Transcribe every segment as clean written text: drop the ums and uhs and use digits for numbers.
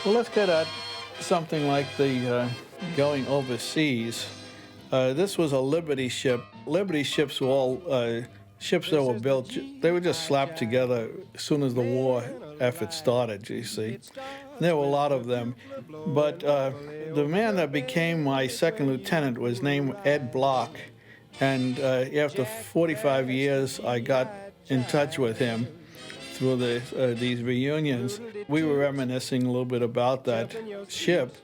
Well, let's get at something like the going overseas. This was a Liberty ship. Liberty ships were all ships that were built, they were just slapped together as soon as the war effort started, you see. And there were a lot of them. But the man that became my second lieutenant was named Ed Block. And after 45 years, I got in touch with him through these reunions. We were reminiscing a little bit about that ship.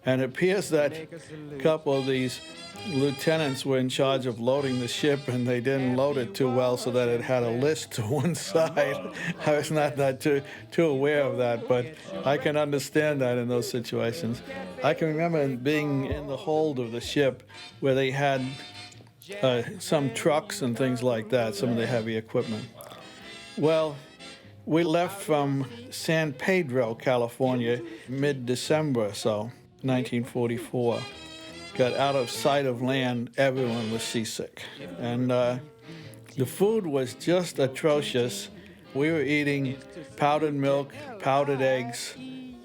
And it appears that a couple of these lieutenants were in charge of loading the ship, and they didn't load it too well so that it had a list to one side. I was not too aware of that, but I can understand that in those situations. I can remember being in the hold of the ship where they had some trucks and things like that, some of the heavy equipment. Well, we left from San Pedro, California, mid-December or so, 1944. Got out of sight of land, everyone was seasick. And the food was just atrocious. We were eating powdered milk, powdered eggs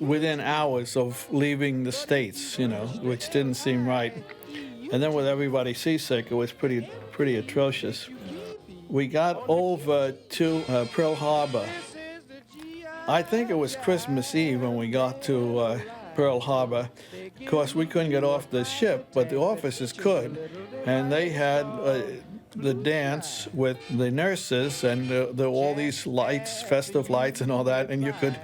within hours of leaving the States, which didn't seem right. And then with everybody seasick, it was pretty atrocious. We got over to Pearl Harbor. I think it was Christmas Eve when we got to Pearl Harbor. Of course, we couldn't get off the ship, but the officers could. And they had the dance with the nurses and all these lights, festive lights and all that, and you could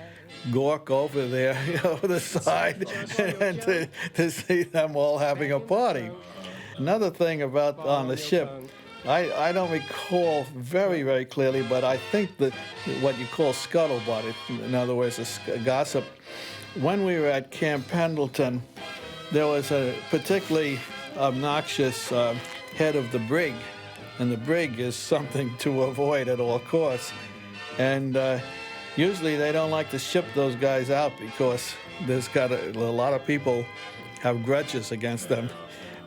gawk over there, over the side, and to see them all having a party. Another thing about on the ship, I don't recall very, very clearly, but I think that what you call scuttlebutt, in other words, a gossip. When we were at Camp Pendleton, there was a particularly obnoxious head of the brig, and the brig is something to avoid at all costs. And usually they don't like to ship those guys out because there's got a lot of people have grudges against them.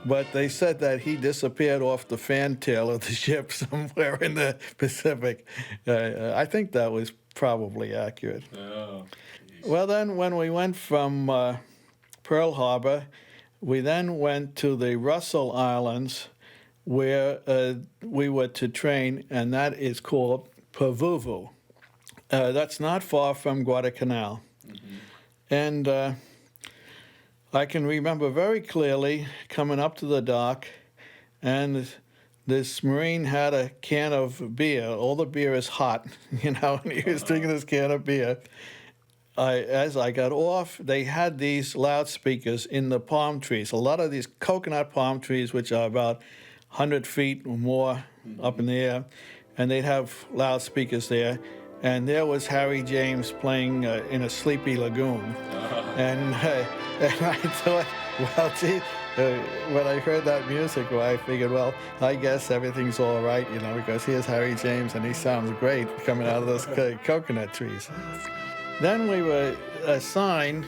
But they said that he disappeared off the fantail of the ship somewhere in the Pacific. I think that was probably accurate. Oh. Well, then, when we went from Pearl Harbor, we then went to the Russell Islands, where we were to train, and that is called Pavuvu. That's not far from Guadalcanal. Mm-hmm. And I can remember very clearly coming up to the dock, and this Marine had a can of beer. All the beer is hot, and he was drinking this can of beer. As I got off, they had these loudspeakers in the palm trees, a lot of these coconut palm trees, which are about 100 feet or more up in the air, and they'd have loudspeakers there. And there was Harry James playing in a sleepy lagoon. And I thought, well, gee, when I heard that music, I figured, well, I guess everything's all right, because here's Harry James, and he sounds great coming out of those coconut trees. Then we were assigned,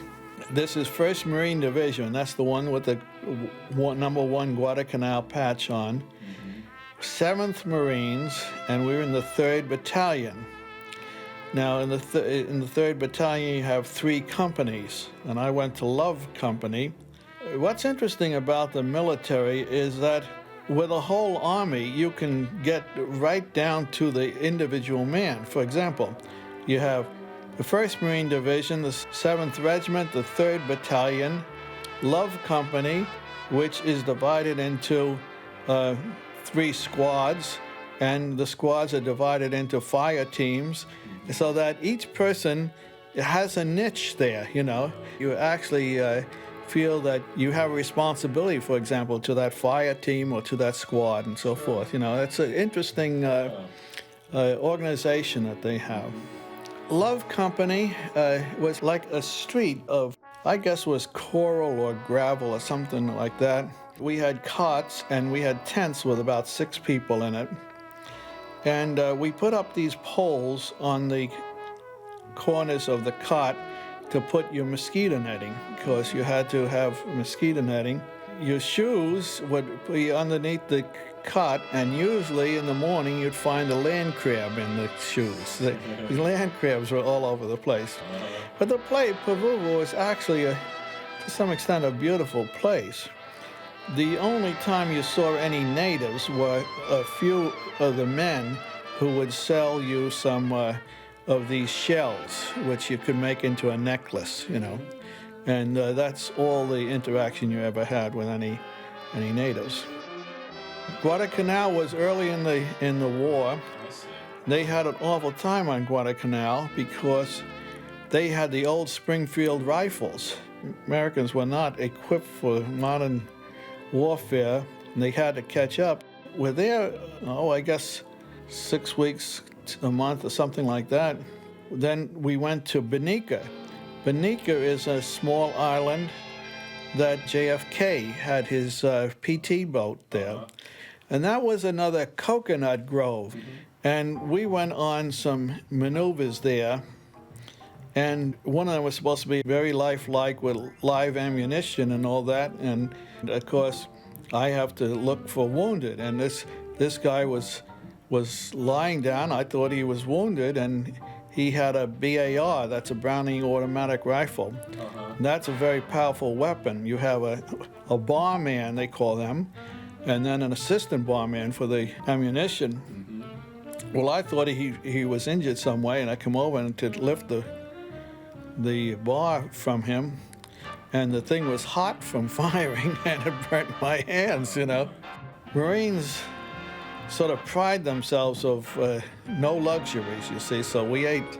this is 1st Marine Division, that's the one with the number 1 Guadalcanal patch on, 7th Marines, and we were in the 3rd Battalion. Now, in the 3rd Battalion, you have 3 companies, and I went to Love Company. What's interesting about the military is that with a whole army, you can get right down to the individual man. For example, you have the 1st Marine Division, the 7th Regiment, the 3rd Battalion, Love Company, which is divided into 3 squads, and the squads are divided into fire teams, so that each person has a niche there, You actually feel that you have a responsibility, for example, to that fire team or to that squad and so forth. It's an interesting organization that they have. Love Company was like a street of, I guess was coral or gravel or something like that. We had cots and we had tents with about 6 people in it. And we put up these poles on the corners of the cot to put your mosquito netting, because you had to have mosquito netting. your shoes would be underneath the cot, and usually in the morning you'd find a land crab in the shoes. The land crabs were all over the place. But the place, Pavuvu, was actually, to some extent, a beautiful place. The only time you saw any natives were a few of the men who would sell you some of these shells, which you could make into a necklace, you know. And that's all the interaction you ever had with any natives. Guadalcanal was early in the war. They had an awful time on Guadalcanal because they had the old Springfield rifles. Americans were not equipped for modern warfare, and they had to catch up. We're there, I guess 6 weeks, a month, or something like that. Then we went to Banica. Banica is a small island that JFK had his PT boat there. And that was another coconut grove. And we went on some maneuvers there. And one of them was supposed to be very lifelike with live ammunition and all that. And of course, I have to look for wounded. And this guy was lying down. I thought he was wounded, and he had a BAR, that's a Browning automatic rifle. That's a very powerful weapon. You have a barman, they call them, and then an assistant barman for the ammunition. Well, I thought he was injured some way, and I come over and to lift the bar from him, and the thing was hot from firing, and it burnt my hands, you know. Marines sort of pride themselves of no luxuries, you see. So we ate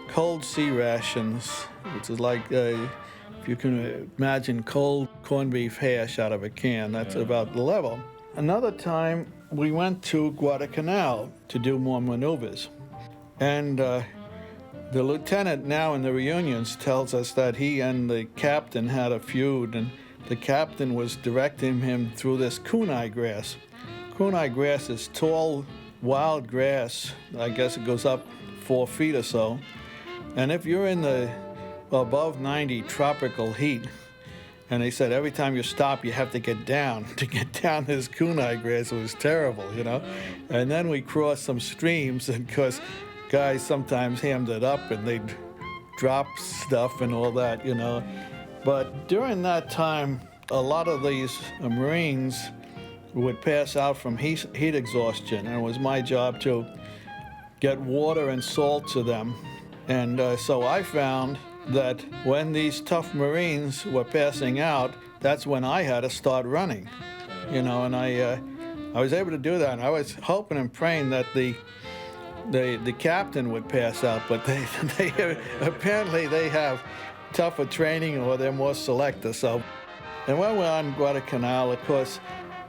cold sea rations, which is like, if you can imagine cold corned beef hash out of a can, that's about the level. Another time, we went to Guadalcanal to do more maneuvers. And the lieutenant now in the reunions tells us that he and the captain had a feud, and the captain was directing him through this kunai grass. Kunai grass is tall, wild grass. I guess it goes up 4 feet or so. And if you're in the above 90 tropical heat, and they said every time you stop, you have to get down. To get down this kunai grass, it was terrible, you know. And then we crossed some streams, and because guys sometimes hammed it up, and they'd drop stuff and all that, you know. But during that time, a lot of these Marines would pass out from heat exhaustion, and it was my job to get water and salt to them. And so I found that when these tough Marines were passing out, that's when I had to start running, you know, and I was able to do that. And I was hoping and praying that the captain would pass out, but they apparently they have tougher training, or they're more selective. So, and when we're on Guadalcanal, of course,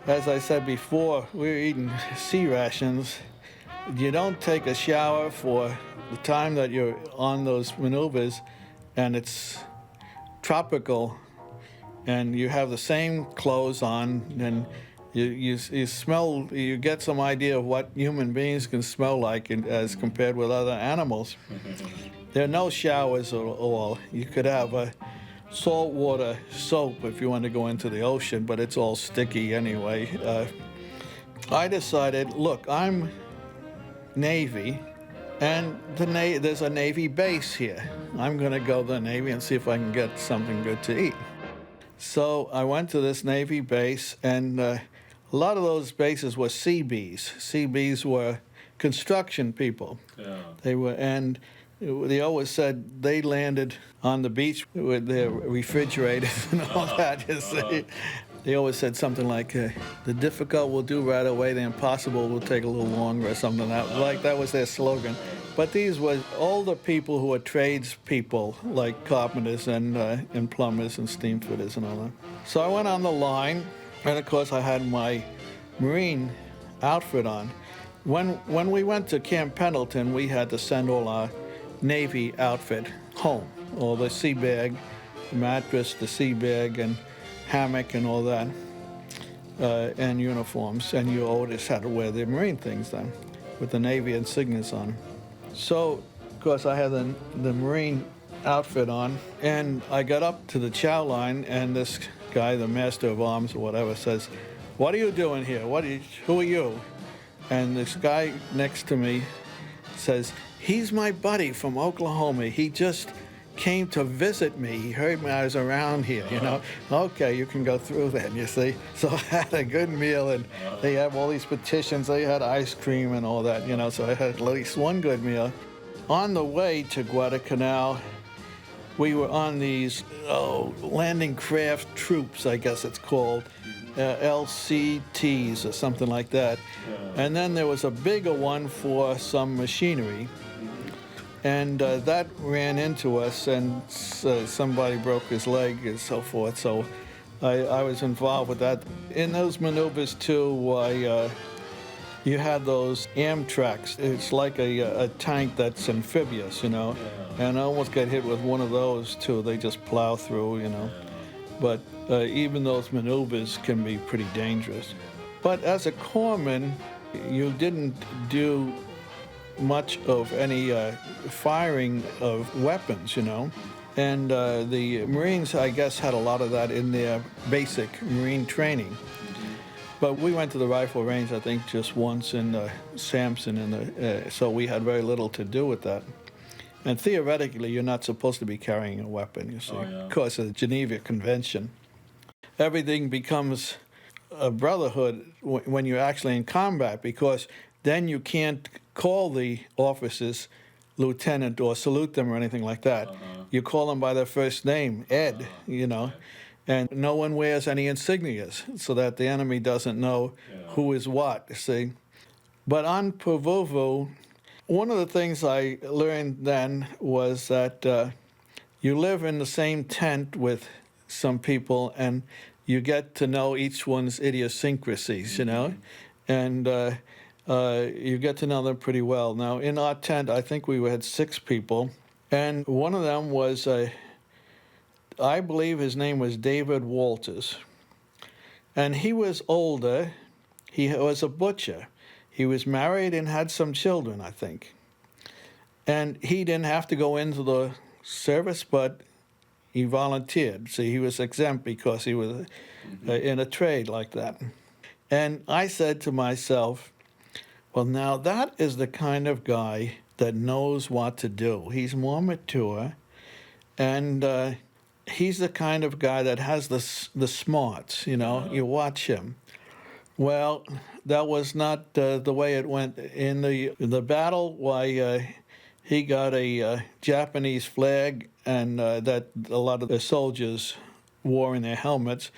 as I said before, we were eating sea rations. You don't take a shower for the time that you're on those maneuvers, and it's tropical, and you have the same clothes on, and you smell, you get some idea of what human beings can smell like as compared with other animals. There are no showers at all. You could have a saltwater soap if you want to go into the ocean, but it's all sticky anyway. I decided, look, I'm Navy, and there's a Navy base here. I'm going to go to the Navy and see if I can get something good to eat. So I went to this Navy base, and a lot of those bases were Seabees. Seabees were construction people. Yeah. They always said they landed on the beach with their refrigerators and all that, you see. They always said something like, the difficult we'll do right away, the impossible will take a little longer, or something like that was their slogan. But these were older people who were tradespeople, like carpenters and plumbers and steam fitters and all that. So I went on the line, and of course I had my Marine outfit on. When we went to Camp Pendleton, we had to send all our Navy outfit home, all the sea bag, the mattress, the sea bag, and hammock and all that, and uniforms. And you always had to wear the Marine things then, with the Navy insignias on. So, of course, I had the Marine outfit on, and I got up to the chow line, and this guy, the master of arms or whatever, says, "What are you doing here? Who are you?" And this guy next to me says, "He's my buddy from Oklahoma. He just came to visit me. He heard me I was around here, you know." Okay, you can go through then, you see. So I had a good meal, and they have all these petitions. They had ice cream and all that, you know, so I had at least one good meal. On the way to Guadalcanal, we were on these landing craft troops, I guess it's called, LCTs or something like that. And then there was a bigger one for some machinery. And that ran into us, and somebody broke his leg and so forth. So I was involved with that. In those maneuvers, too, you had those Amtraks. It's like a tank that's amphibious, you know. And I almost got hit with one of those, too. They just plow through, you know. But even those maneuvers can be pretty dangerous. But as a corpsman, you didn't do much of any firing of weapons, you know. And the Marines, I guess, had a lot of that in their basic Marine training. But we went to the rifle range, I think, just once in Sampson, so we had very little to do with that. And theoretically, you're not supposed to be carrying a weapon, you see, because of the Geneva Convention. Everything becomes a brotherhood when you're actually in combat, because then you can't call the officers lieutenant or salute them or anything like that. You call them by their first name, Ed, you know. And no one wears any insignias, so that the enemy doesn't know who is what, you see. But on Puvuvu, one of the things I learned then was that you live in the same tent with some people, and you get to know each one's idiosyncrasies, you know, and you get to know them pretty well. Now, in our tent, I think we had 6 people, and one of them was I believe his name was David Walters. And he was older. He was a butcher. He was married and had some children, I think. And he didn't have to go into the service, but he volunteered. See, he was exempt because he was in a trade like that. And I said to myself, well, now that is the kind of guy that knows what to do. He's more mature, and he's the kind of guy that has the smarts, you know. You watch him. Well, that was not the way it went. In the battle, why, he got a Japanese flag, and that a lot of the soldiers wore in their helmets,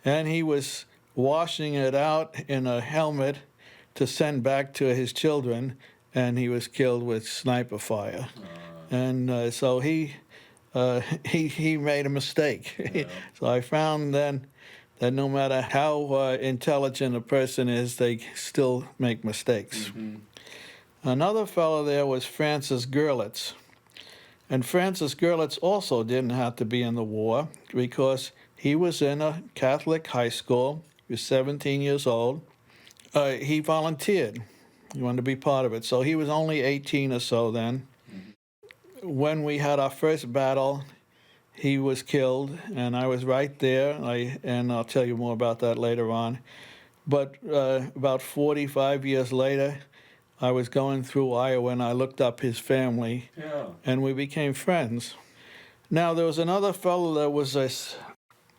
and he was washing it out in a helmet to send back to his children, and he was killed with sniper fire. And so he made a mistake. So I found then that no matter how intelligent a person is, they still make mistakes. Another fellow there was Francis Gurlitz. And Francis Gurlitz also didn't have to be in the war, because he was in a Catholic high school. He was 17 years old. He volunteered. He wanted to be part of it. So he was only 18 or so then. When we had our first battle, he was killed, and I was right there, and I'll tell you more about that later on. But about 45 years later, I was going through Iowa, and I looked up his family, and we became friends. Now, there was another fellow that was a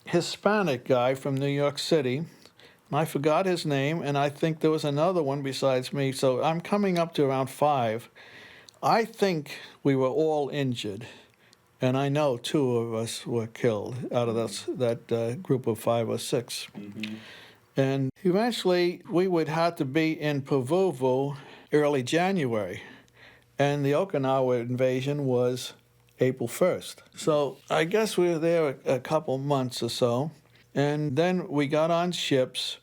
Hispanic guy from New York City, and I forgot his name, and I think there was another one besides me, so I'm coming up to around 5. I think we were all injured, and I know 2 of us were killed out of that group of 5 or 6. And eventually, we would have to be in Puvuvu early January, and the Okinawa invasion was April 1st. So I guess we were there a couple months or so, and then we got on ships,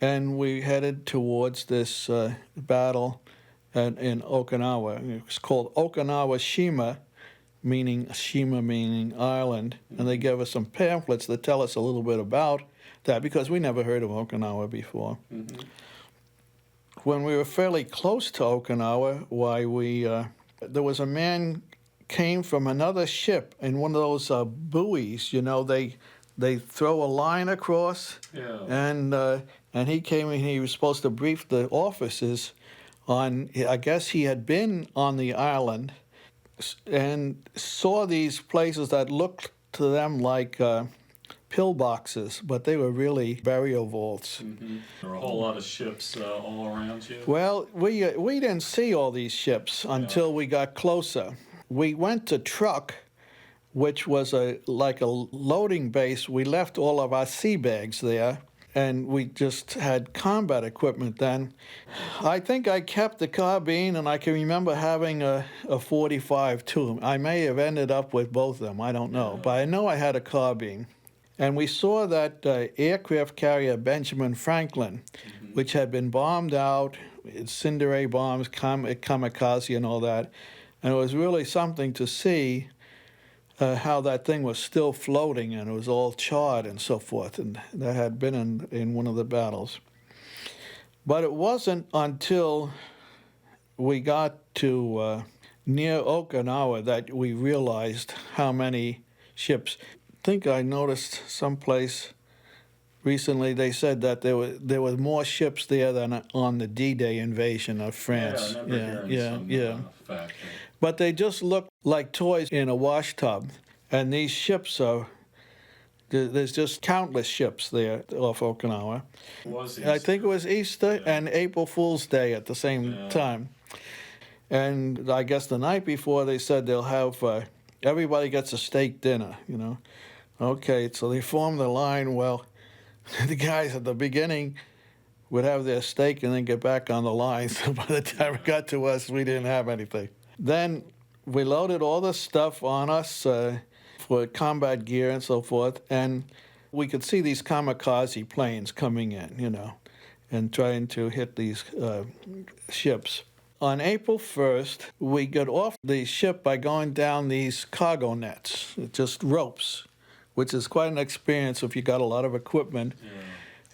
and we headed towards this battle in Okinawa. It was called Okinawa Shima, meaning island, and they gave us some pamphlets that tell us a little bit about that, because we never heard of Okinawa before. When we were fairly close to Okinawa, there was a man came from another ship in one of those buoys. You know, they throw a line across, Yeah. and he came and he was supposed to brief the officers on. I guess he had been on the island and saw these places that looked to them like pillboxes, but they were really burial vaults. Mm-hmm. There were a whole lot of ships all around you. Well, we didn't see all these ships until we got closer. We went to Truck, which was like a loading base. We left all of our sea bags there, and we just had combat equipment then. I think I kept the carbine, and I can remember having a 45 too. I may have ended up with both of them, I don't know, but I know I had a carbine. And we saw that aircraft carrier Benjamin Franklin, which had been bombed out, Cinder A bombs, kamikaze and all that. And it was really something to see how that thing was still floating, and it was all charred and so forth, and that had been in one of the battles. But it wasn't until we got to near Okinawa that we realized how many ships. I think I noticed someplace recently they said that there were more ships there than on the D-Day invasion of France. Yeah, I remember hearing some fact. But they just looked like toys in a wash tub. And these ships there's just countless ships there off Okinawa. I think it was Easter and April Fool's Day at the same time. And I guess the night before they said they'll have, everybody gets a steak dinner, you know. Okay, so they formed the line. Well, the guys at the beginning would have their steak and then get back on the line. So by the time it got to us, we didn't have anything. Then we loaded all the stuff on us for combat gear and so forth, and we could see these kamikaze planes coming in, you know, and trying to hit these ships. On April 1st, we got off the ship by going down these cargo nets, just ropes, which is quite an experience if you got a lot of equipment. Yeah.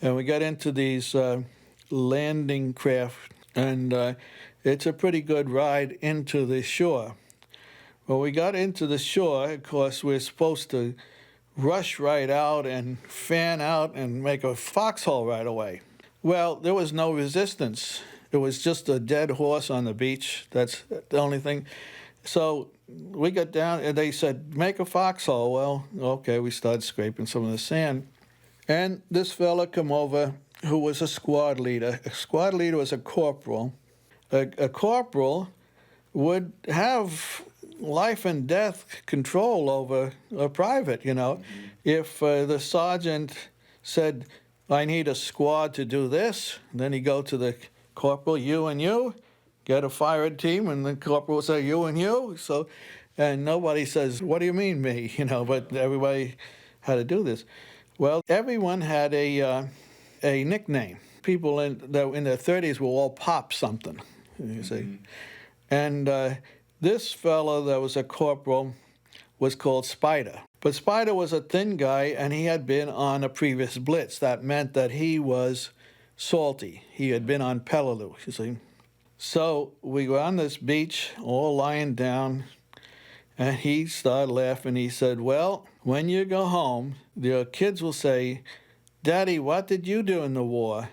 And we got into these landing craft, and it's a pretty good ride into the shore. Well, we got into the shore. Of course, we're supposed to rush right out and fan out and make a foxhole right away. Well, there was no resistance. It was just a dead horse on the beach. That's the only thing. So we got down, and they said, make a foxhole. Well, okay, we started scraping some of the sand. And this fella come over who was a squad leader. A squad leader was a corporal. A corporal would have life and death control over a private, you know. Mm-hmm. If the sergeant said, I need a squad to do this, then he'd go to the corporal, you and you, get a fired team, and the corporal would say, you and you. So, and nobody says, what do you mean, me? You know, but everybody had to do this. Well, everyone had a nickname. People in their 30s will all pop something, you see. Mm-hmm. And this fellow that was a corporal was called Spider. But Spider was a thin guy, and he had been on a previous blitz. That meant that he was salty. He had been on Peleliu, you see. So we were on this beach, all lying down, and he started laughing. He said, well, when you go home, your kids will say, Daddy, what did you do in the war?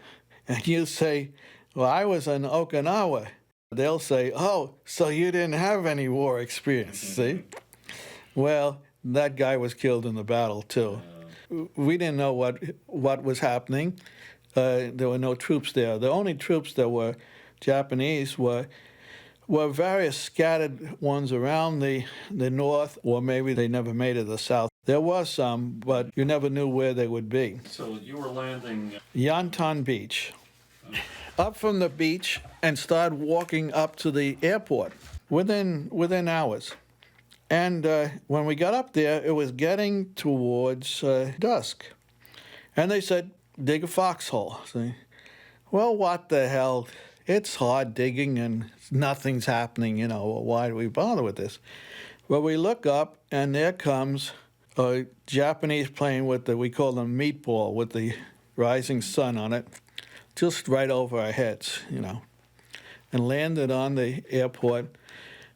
And you say, well, I was in Okinawa. They'll say, oh, so you didn't have any war experience, see? Well, that guy was killed in the battle, too. We didn't know what was happening. There were no troops there. The only troops that were Japanese were various scattered ones around the north, or maybe they never made it to the south. There was some, but you never knew where they would be. So you were landing... Yantan Beach. Up from the beach and started walking up to the airport within hours. And when we got up there, it was getting towards dusk. And they said, dig a foxhole. See? Well, what the hell? It's hard digging and nothing's happening, you know. Why do we bother with this? Well, we look up, and there comes a Japanese plane with we call them meatball, with the rising sun on it, just right over our heads, you know, and landed on the airport.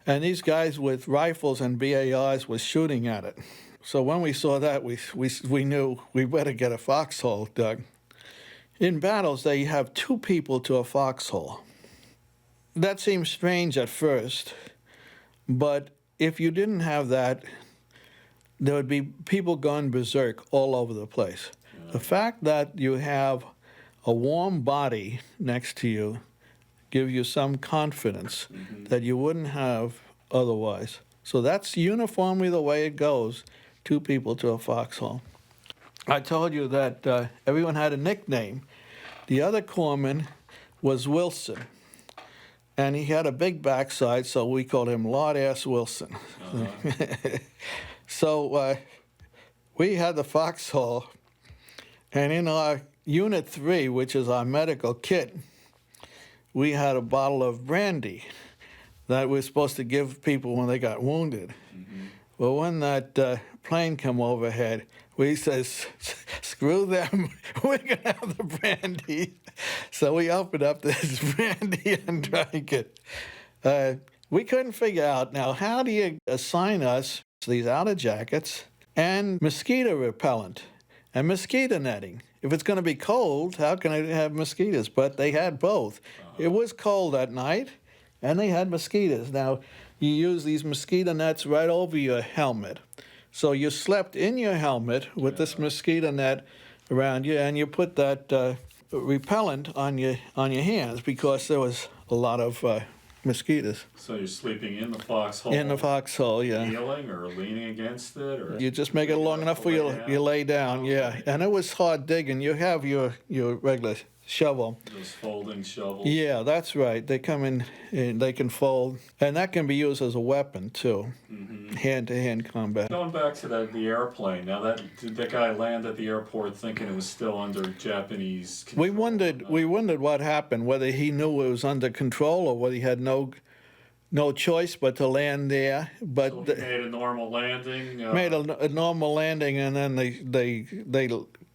And these guys with rifles and BARs were shooting at it. So when we saw that, we knew we better get a foxhole dug. In battles, they have 2 people to a foxhole. That seems strange at first, but if you didn't have that, there would be people going berserk all over the place. The fact that you have a warm body next to you gives you some confidence that you wouldn't have otherwise. So that's uniformly the way it goes, 2 people to a foxhole. I told you that everyone had a nickname. The other corpsman was Wilson, and he had a big backside, so we called him Lord Ass Wilson. So we had the foxhole, and in our Unit 3, which is our medical kit, we had a bottle of brandy that we were supposed to give people when they got wounded. Well, when that plane came overhead, we says, screw them, we're going to have the brandy. So we opened up this brandy and drank it. We couldn't figure out, now, how do you assign us these outer jackets and mosquito repellent and mosquito netting? If it's going to be cold, how can I have mosquitoes? But they had both. It was cold at night, and they had mosquitoes. Now, you use these mosquito nets right over your helmet. So you slept in your helmet with this mosquito net around you, and you put that repellent on your hands because there was a lot of mosquitoes. So you're sleeping in the foxhole? In the foxhole, yeah. Kneeling or leaning against it? Or You just make it long enough where you lay down, yeah. And it was hard digging. You have your regular shovel. Those folding shovels? Yeah, that's right. They come in and they can fold. And that can be used as a weapon, too, hand-to-hand combat. Going back to the airplane, now did that guy land at the airport thinking it was still under Japanese control? We wondered what happened, whether he knew it was under control or whether he had no choice but to land there. But So he made a normal landing? Made a normal landing, and then they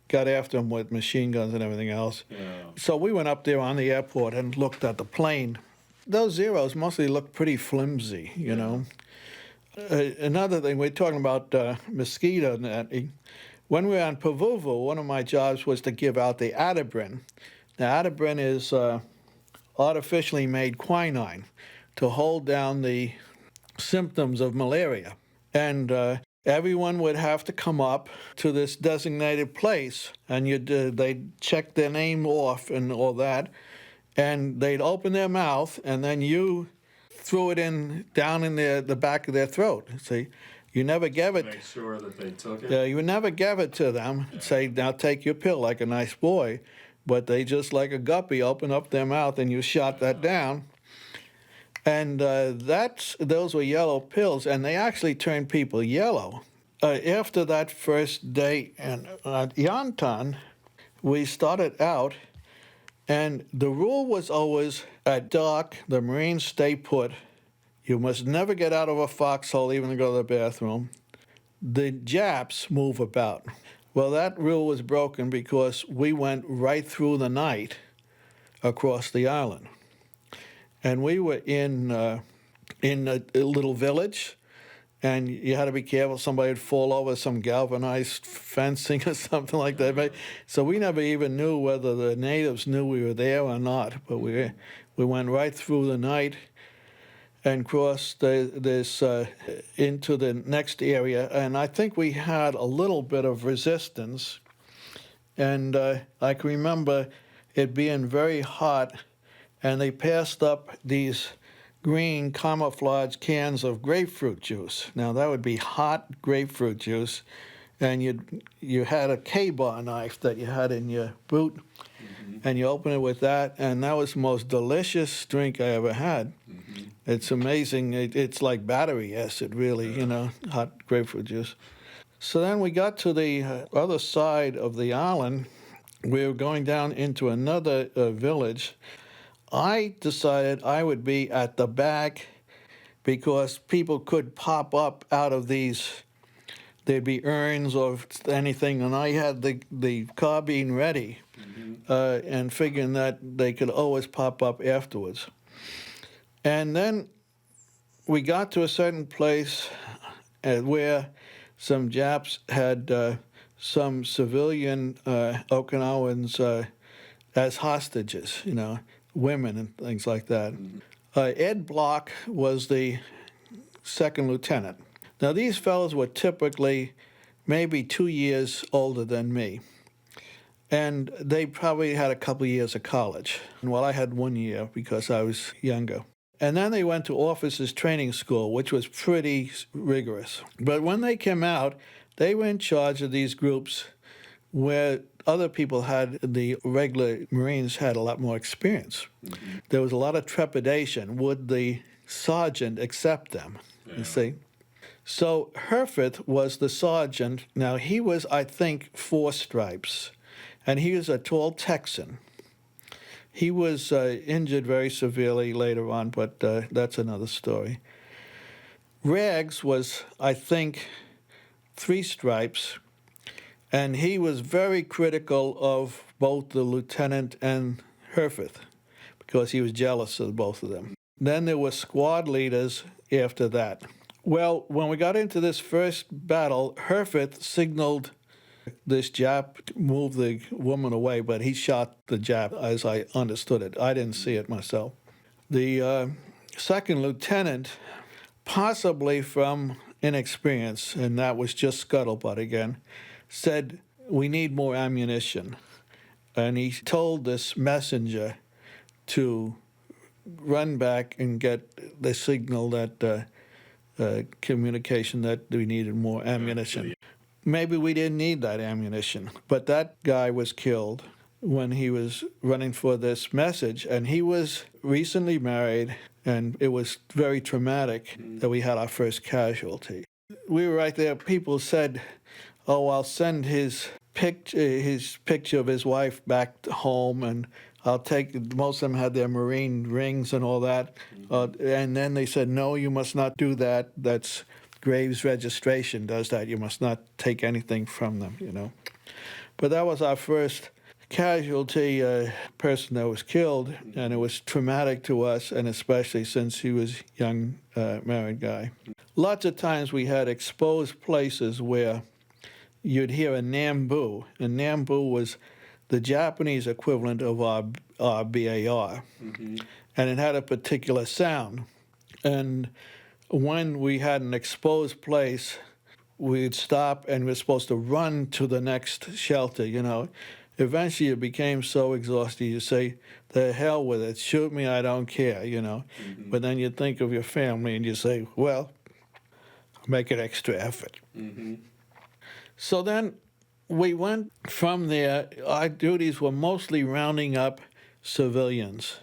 got after him with machine guns and everything else. Yeah. So we went up there on the airport and looked at the plane. Those Zeros mostly looked pretty flimsy, you know. Another thing, we're talking about mosquito netting. When we were on Pavuvu, one of my jobs was to give out the Adabrin. Now, Adabrin is artificially made quinine to hold down the symptoms of malaria. And everyone would have to come up to this designated place, and they'd check their name off and all that, and they'd open their mouth, and then you threw it down in the back of their throat. See, you never gave it. Make sure that they took it? Yeah, you never gave it to them. Yeah. Say, now take your pill like a nice boy, but they just like a guppy open up their mouth, and you shot that down. And those were yellow pills, and they actually turned people yellow. After that first day at Yantan, we started out, and the rule was always, at dark, the Marines stay put. You must never get out of a foxhole, even to go to the bathroom. The Japs move about. Well, that rule was broken because we went right through the night across the island. And we were in a little village, and you had to be careful. Somebody would fall over some galvanized fencing or something like that. So we never even knew whether the natives knew we were there or not. But we went right through the night and crossed this into the next area. And I think we had a little bit of resistance. And I can remember it being very hot, and they passed up these green camouflage cans of grapefruit juice. Now, that would be hot grapefruit juice, and you had a K-bar knife that you had in your boot, and you open it with that, and that was the most delicious drink I ever had. It's amazing. It's like battery acid, really, you know, hot grapefruit juice. So then we got to the other side of the island. We were going down into another village. I decided I would be at the back because people could pop up out of these. There'd be urns or anything, and I had the carbine ready and figuring that they could always pop up afterwards. And then we got to a certain place where some Japs had some civilian Okinawans as hostages, women and things like that. Ed Block was the second lieutenant. Now, these fellows were typically maybe 2 years older than me, and they probably had a couple of years of college. Well, I had 1 year because I was younger. And then they went to officers' training school, which was pretty rigorous. But when they came out, they were in charge of these groups where other people the regular Marines had a lot more experience. There was a lot of trepidation. Would the sergeant accept them, you see? So Herford was the sergeant. Now, he was, I think, 4 stripes, and he was a tall Texan. He was injured very severely later on, but that's another story. Rags was, I think, 3 stripes, and he was very critical of both the lieutenant and Herford because he was jealous of both of them. Then there were squad leaders after that. Well, when we got into this first battle, Herford signaled this Jap to move the woman away, but he shot the Jap, as I understood it. I didn't see it myself. The second lieutenant, possibly from inexperience, and that was just scuttlebutt again, said, "We need more ammunition." And he told this messenger to run back and get the signal that communication that we needed more ammunition. Maybe we didn't need that ammunition, but that guy was killed when he was running for this message, and he was recently married, and it was very traumatic that we had our first casualty. We were right there. People said, "Oh, I'll send his picture of his wife back home, and I'll take." Most of them had their Marine rings and all that, and then they said, "No, you must not do that. That's Graves registration does that. You must not take anything from them, But that was our first casualty, person that was killed, and it was traumatic to us, and especially since he was a young married guy. Lots of times we had exposed places where you'd hear a Nambu, and Nambu was the Japanese equivalent of our BAR, and it had a particular sound. And when we had an exposed place, we'd stop and we're supposed to run to the next shelter, Eventually it became so exhausted, you say, "The hell with it, shoot me, I don't care, But then you think of your family and you say, well, make an extra effort. So then we went from there. Our duties were mostly rounding up civilians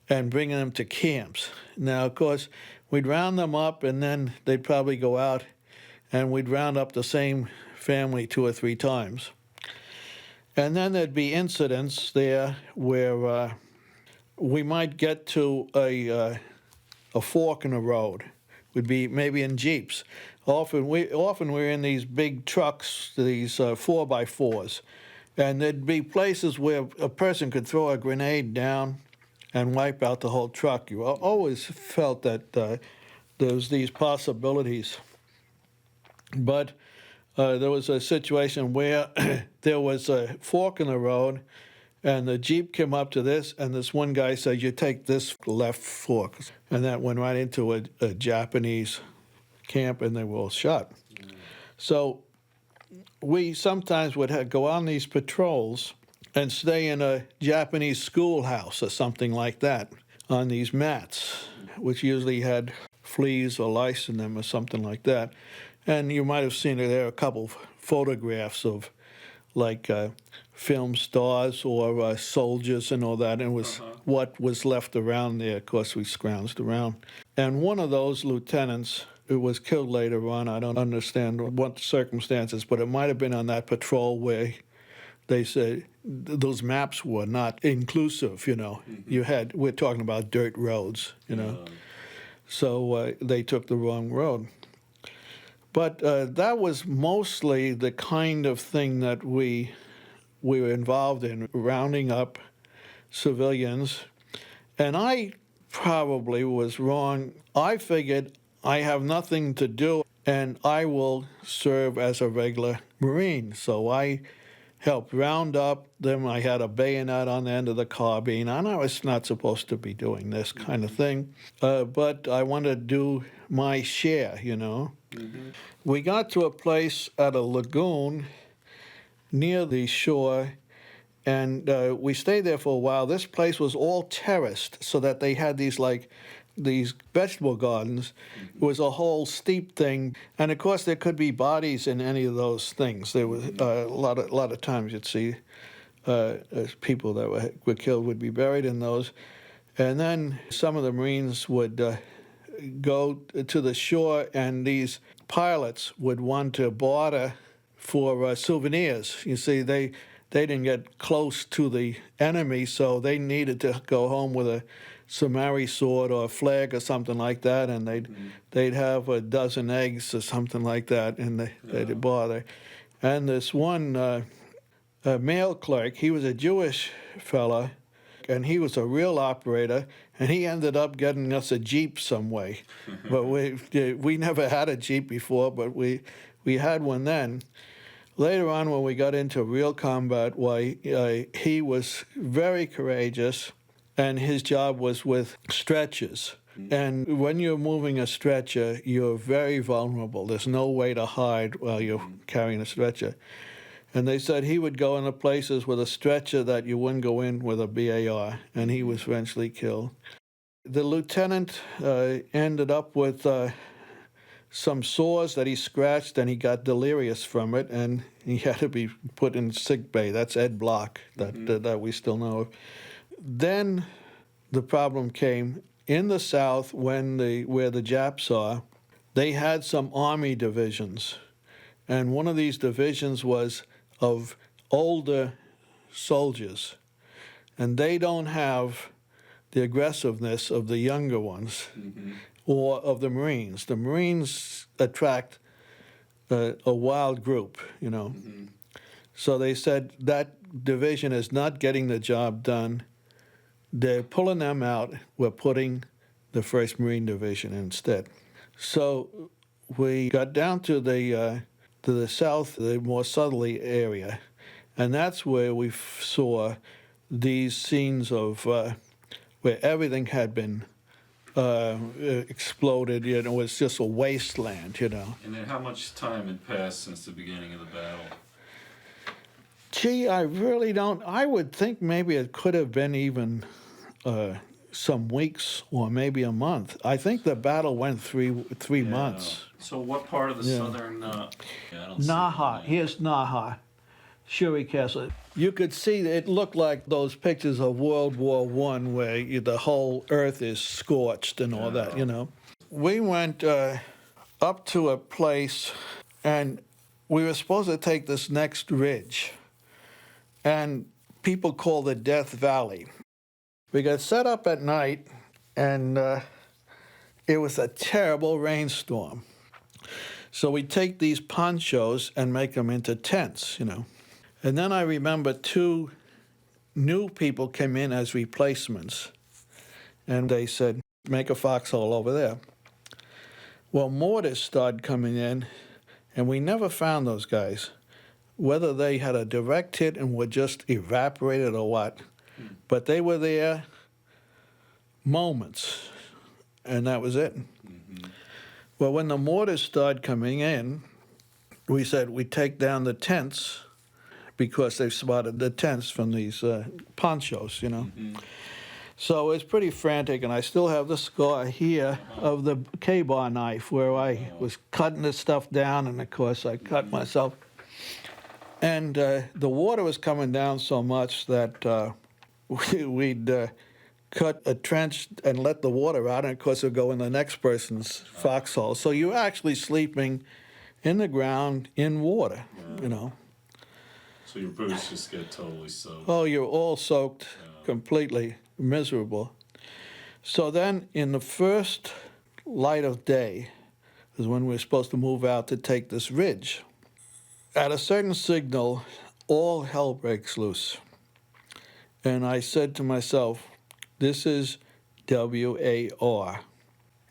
and bringing them to camps. Now, of course, we'd round them up, and then they'd probably go out, and we'd round up the same family 2 or 3 times. And then there'd be incidents there where we might get to a fork in the road. We'd be maybe in jeeps. Often we're in these big trucks, these 4x4s, and there'd be places where a person could throw a grenade down and wipe out the whole truck. You always felt that there was these possibilities. But there was a situation where there was a fork in the road, and the Jeep came up to this, and this one guy said, "You take this left fork." And that went right into a Japanese camp, and they were all shot. So we sometimes would go on these patrols and stay in a Japanese schoolhouse or something like that on these mats, which usually had fleas or lice in them or something like that. And you might have seen there are a couple of photographs of like film stars or soldiers and all that, and it was what was left around there. Of course, we scrounged around. And one of those lieutenants who was killed later on, I don't understand what circumstances, but it might have been on that patrol where they said those maps were not inclusive, we're talking about dirt roads, So they took the wrong road. But that was mostly the kind of thing that we were involved in, rounding up civilians. And I probably was wrong. I figured I have nothing to do and I will serve as a regular Marine. So I helped round up them. I had a bayonet on the end of the carbine, and I was not supposed to be doing this kind of thing. But I wanted to do my share, you know. We got to a place at a lagoon near the shore, and we stayed there for a while. This place was all terraced, so that they had these vegetable gardens. It was a whole steep thing, and of course there could be bodies in any of those things. There was a lot of times you'd see people that were killed would be buried in those, and then some of the Marines would go to the shore, and these pilots would want to barter for souvenirs. You see, they didn't get close to the enemy, so they needed to go home with a samurai sword or a flag or something like that, and they'd have a dozen eggs or something like that, and they'd bother. And this one mail clerk, he was a Jewish fella, and he was a real operator, and he ended up getting us a Jeep some way. But we never had a Jeep before, but we had one then. Later on, when we got into real combat, he was very courageous, and his job was with stretchers. And when you're moving a stretcher, you're very vulnerable. There's no way to hide while you're carrying a stretcher. And they said he would go into places with a stretcher that you wouldn't go in with a BAR, and he was eventually killed. The lieutenant ended up with some sores that he scratched, and he got delirious from it, and he had to be put in sick bay. That's Ed Block, that we still know of. Then the problem came in the South where the Japs are. They had some army divisions, and one of these divisions was of older soldiers, and they don't have the aggressiveness of the younger ones or of the Marines. The Marines attract a wild group, you know. So they said that division is not getting the job done. They're pulling them out. We're putting the 1st Marine Division instead. So we got down to the south, the more southerly area, and that's where we saw these scenes of where everything had been exploded. You know, it was just a wasteland, you know. And then how much time had passed since the beginning of the battle? Gee, I really don't. I would think maybe it could have been even some weeks or maybe a month. I think the battle went three months. So what part of the southern... I don't see Naha. it. Here's Naha, Shuri Castle. You could see it looked like those pictures of World War I where the whole earth is scorched and all that, you know. We went up to a place, and we were supposed to take this next ridge, and people call it Death Valley. We got set up at night, and it was a terrible rainstorm. So we take these ponchos and make them into tents, you know. And then I remember 2 new people came in as replacements, and they said, make a foxhole over there. Well, mortars started coming in, and we never found those guys, whether they had a direct hit and were just evaporated or what. But they were there moments, and that was it. Well, when the mortars started coming in, we said we'd take down the tents because they spotted the tents from these ponchos, you know. So it's pretty frantic, and I still have the scar here of the K-bar knife where I was cutting this stuff down, and of course I cut myself. And the water was coming down so much that we'd cut a trench and let the water out, and of course it would go in the next person's foxhole. So you're actually sleeping in the ground in water, you know. So your boots just get totally soaked. Oh, you're all soaked, completely miserable. So then in the first light of day is when we're supposed to move out to take this ridge. At a certain signal, all hell breaks loose. And I said to myself, this is W-A-R.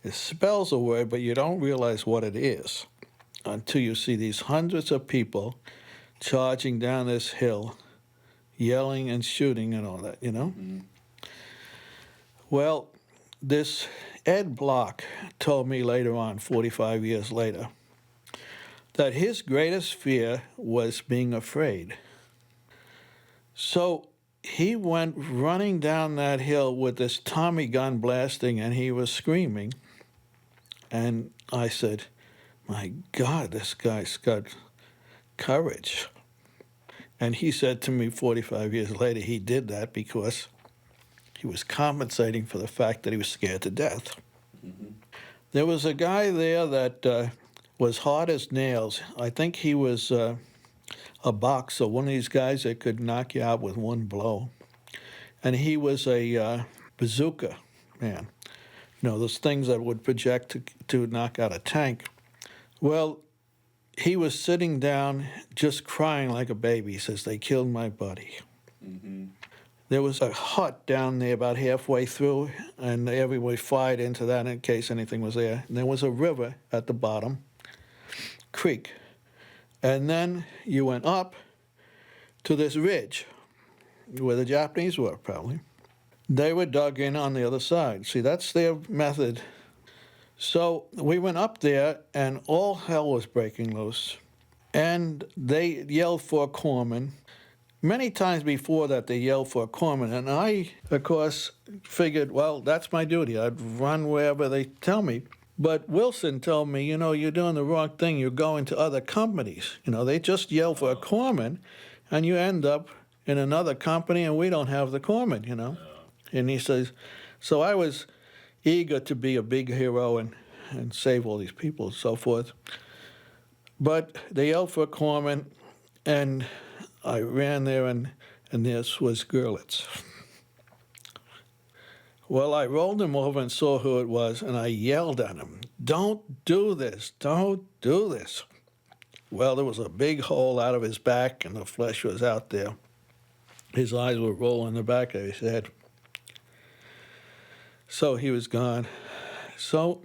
It spells a word, but you don't realize what it is until you see these hundreds of people charging down this hill, yelling and shooting and all that, you know? Mm-hmm. Well, this Ed Block told me later on, 45 years later, that his greatest fear was being afraid. So he went running down that hill with this Tommy gun blasting, and he was screaming. And I said, my God, this guy's got courage. And he said to me 45 years later, he did that because he was compensating for the fact that he was scared to death. Mm-hmm. There was a guy there that was hard as nails. I think he was a boxer, one of these guys that could knock you out with one blow. And he was a bazooka man. You know, those things that would project to knock out a tank. Well, he was sitting down just crying like a baby. He says, they killed my buddy. Mm-hmm. There was a hut down there about halfway through, and everybody fired into that in case anything was there. And there was a river at the bottom, creek. And then you went up to this ridge where the Japanese were, probably. They were dug in on the other side. See, that's their method. So we went up there, and all hell was breaking loose. And they yelled for a corpsman. Many times before that, they yelled for a corpsman. And I, of course, figured, well, that's my duty. I'd run wherever they tell me. But Wilson told me, you know, you're doing the wrong thing. You're going to other companies. You know, they just yell for a corpsman, and you end up in another company, and we don't have the corpsman, you know. And he says, so I was eager to be a big hero and save all these people and so forth. But they yelled for a corpsman, and I ran there, and this was Gerlitz. Well, I rolled him over and saw who it was, and I yelled at him, don't do this, don't do this. Well, there was a big hole out of his back, and the flesh was out there. His eyes were rolling the back of his head. So he was gone. So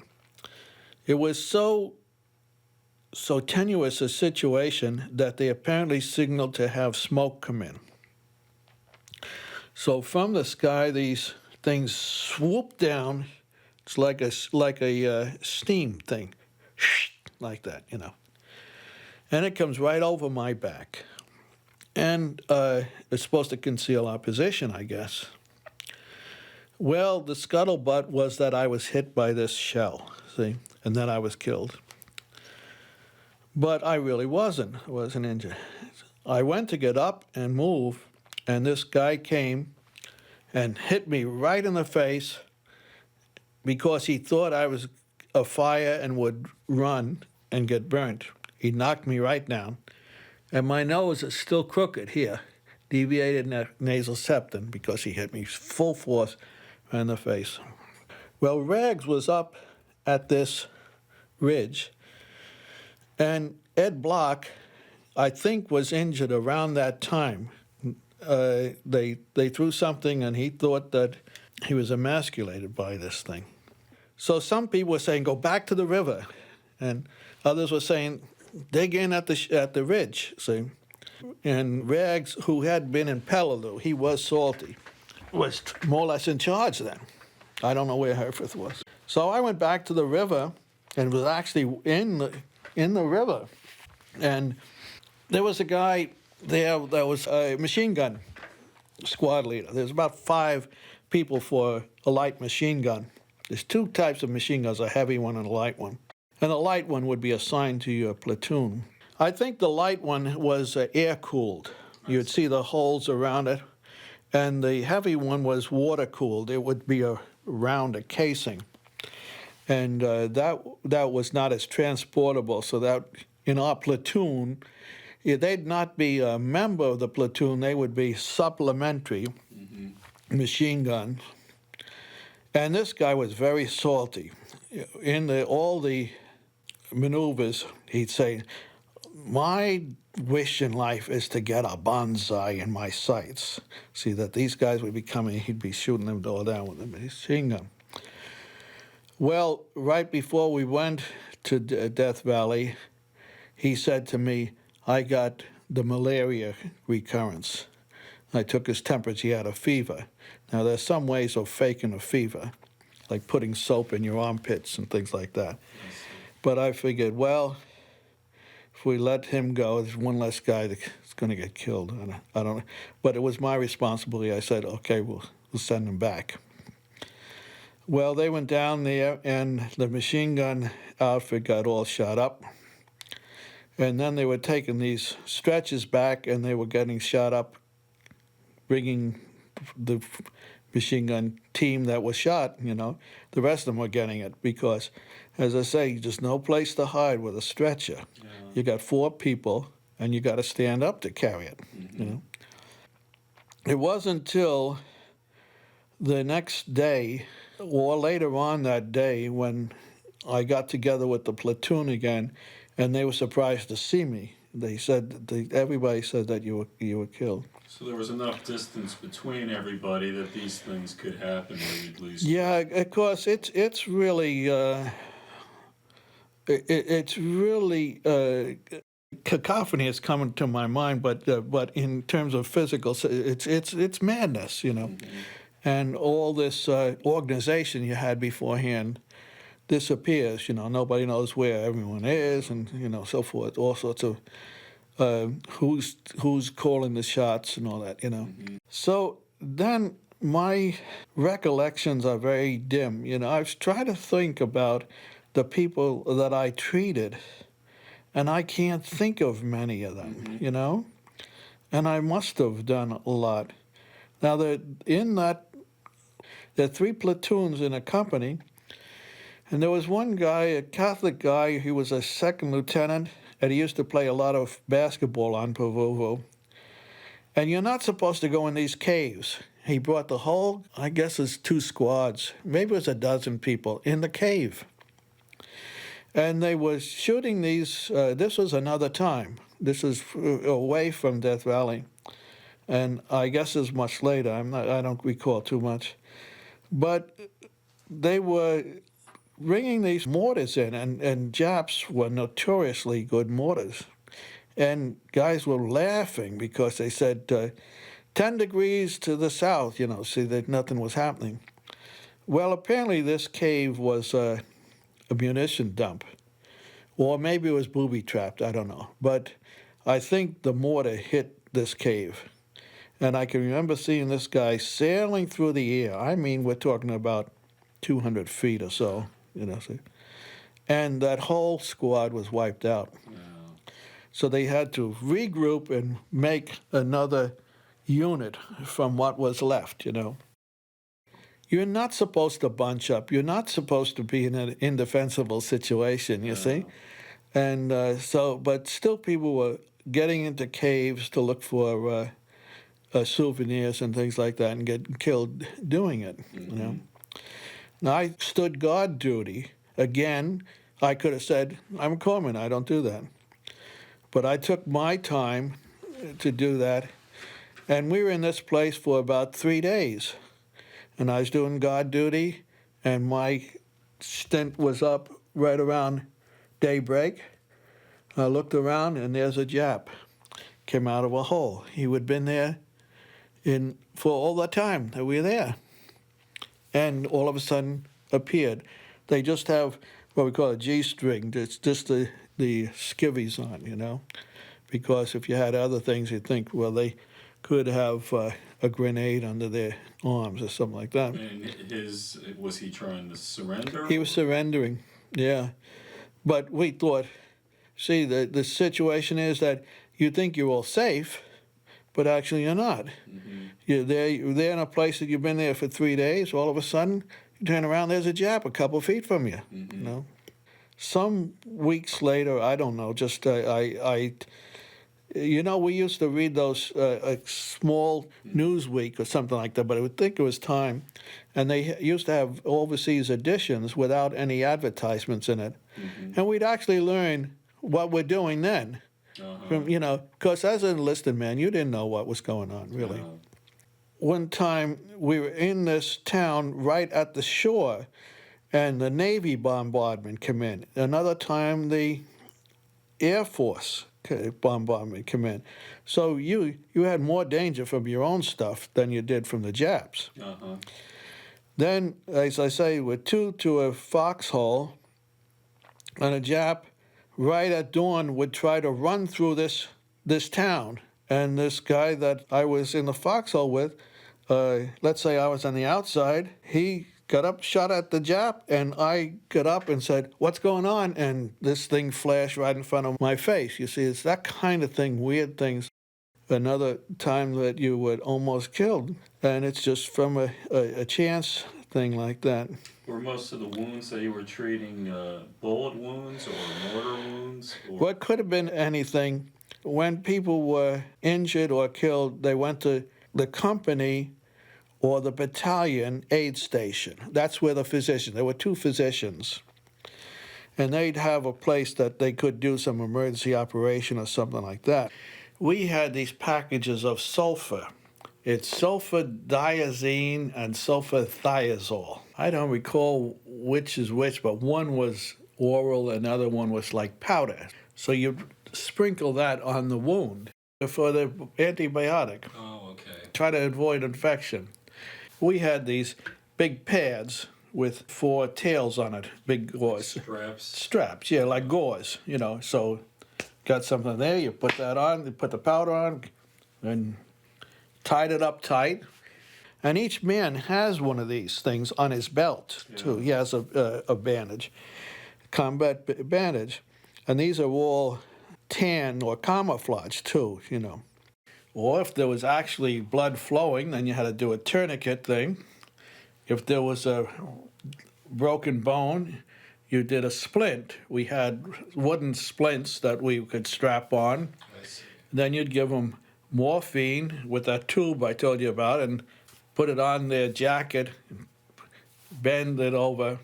it was so tenuous a situation that they apparently signaled to have smoke come in. So from the sky, these things swoop down. It's like a steam thing, like that, you know. And it comes right over my back. And it's supposed to conceal our position, I guess. Well, the scuttlebutt was that I was hit by this shell, see, and then I was killed. But I really wasn't. I wasn't injured. I went to get up and move, and this guy came and hit me right in the face because he thought I was afire and would run and get burnt. He knocked me right down, and my nose is still crooked here, deviated nasal septum, because he hit me full force in the face. Well, Rags was up at this ridge, and Ed Block, I think, was injured around that time. They threw something, and he thought that he was emasculated by this thing. So some people were saying, go back to the river, and others were saying, dig in at the ridge, see. And Rags, who had been in Peleliu, he was salty, was more or less in charge then. I don't know where Herforth was. So I went back to the river and was actually in the river. And there was a guy there that was a machine gun squad leader. There's about 5 people for a light machine gun. There's 2 types of machine guns, a heavy one and a light one. And the light one would be assigned to your platoon. I think the light one was air-cooled. You'd see the holes around it. And the heavy one was water-cooled. It would be around a casing. And that was not as transportable, so that in our platoon, they'd not be a member of the platoon. They would be supplementary machine guns. And this guy was very salty. In all the maneuvers, he'd say, my wish in life is to get a bonsai in my sights. See, that these guys would be coming, he'd be shooting them all down with a machine gun. Well, right before we went to Death Valley, he said to me, I got the malaria recurrence. I took his temperature. He had a fever. Now, there's some ways of faking a fever, like putting soap in your armpits and things like that. But I figured, well, if we let him go, there's one less guy that's going to get killed. I don't know. But it was my responsibility. I said, okay, we'll send him back. Well, they went down there, and the machine gun outfit got all shot up. And then they were taking these stretchers back, and they were getting shot up, bringing the machine gun team that was shot, the rest of them were getting it because, as I say, there's no place to hide with a stretcher. Yeah. You got 4 people, and you got to stand up to carry it, It wasn't until the next day or later on that day when I got together with the platoon again, and they were surprised to see me. They said, everybody said that you were killed. So there was enough distance between everybody that these things could happen where you'd lose. Yeah, of course, it's really cacophony is coming to my mind, but in terms of physical, it's madness, And all this organization you had beforehand disappears. Nobody knows where everyone is, and so forth. All sorts of who's calling the shots and all that. So then my recollections are very dim. I've tried to think about the people that I treated, and I can't think of many of them. And I must have done a lot. Now there are 3 platoons in a company. And there was one guy, a Catholic guy, he was a 2nd lieutenant, and he used to play a lot of basketball on Pavuvu. And you're not supposed to go in these caves. He brought the whole, I guess it's 2 squads, maybe it was a dozen people, in the cave. And they were shooting these, this was another time. This is away from Death Valley. And I guess it's much later, I don't recall too much. But they were bringing these mortars in, and Japs were notoriously good mortars. And guys were laughing because they said 10 degrees to the south, see that nothing was happening. Well, apparently this cave was a munition dump, or maybe it was booby-trapped, I don't know. But I think the mortar hit this cave. And I can remember seeing this guy sailing through the air. I mean, we're talking about 200 feet or so, and that whole squad was wiped out. Wow. So they had to regroup and make another unit from what was left, You're not supposed to bunch up. You're not supposed to be in an indefensible situation, you see? And but still people were getting into caves to look for souvenirs and things like that and get killed doing it, Now, I stood guard duty. Again, I could have said, I'm a corpsman, I don't do that. But I took my time to do that. And we were in this place for about 3 days. And I was doing guard duty, and my stint was up right around daybreak. I looked around, and there's a Jap. Came out of a hole. He would have been there for all the time that we were there. And all of a sudden appeared. They just have what we call a G-string. It's just the skivvies on, Because if you had other things, you'd think, well, they could have a grenade under their arms or something like that. And was he trying to surrender? He was surrendering, yeah. But we thought, see, the situation is that you think you're all safe, but actually you're not. You're there in a place that you've been there for 3 days. All of a sudden, you turn around, there's a Jap a couple feet from you. Some weeks later, I don't know. Just we used to read those a small Newsweek or something like that, but I would think it was Time, and they used to have overseas editions without any advertisements in it, and we'd actually learn what we're doing then. Because as an enlisted man, you didn't know what was going on, really. One time, we were in this town right at the shore, and the Navy bombardment come in. Another time, the Air Force bombardment come in. So you had more danger from your own stuff than you did from the Japs. Uh-huh. Then, as I say, we're 2 to a foxhole, and a Jap right at dawn would try to run through this town. And this guy that I was in the foxhole with, let's say I was on the outside, he got up, shot at the Jap, and I got up and said, "What's going on?" And this thing flashed right in front of my face. You see, it's that kind of thing, weird things. Another time that you were almost killed, and it's just from a chance thing like that. Were most of the wounds that you were treating bullet wounds or mortar wounds? Or... What could have been anything. When people were injured or killed, they went to the company or the battalion aid station. That's where the physician, there were 2 physicians, and they'd have a place that they could do some emergency operation or something like that. We had these packages of sulfur. It's sulfadiazine and sulfathiazole. I don't recall which is which, but one was oral, another one was like powder. So you sprinkle that on the wound for the antibiotic. Oh, okay. Try to avoid infection. We had these big pads with 4 tails on it, big gauze. Straps, yeah, like gauze, So got something there, you put that on, you put the powder on, and tied it up tight. And each man has one of these things on his belt, too. He has a bandage, combat bandage. And these are all tan or camouflage, too, Or if there was actually blood flowing, then you had to do a tourniquet thing. If there was a broken bone, you did a splint. We had wooden splints that we could strap on. I see. Then you'd give them morphine with that tube I told you about and put it on their jacket, bend it over,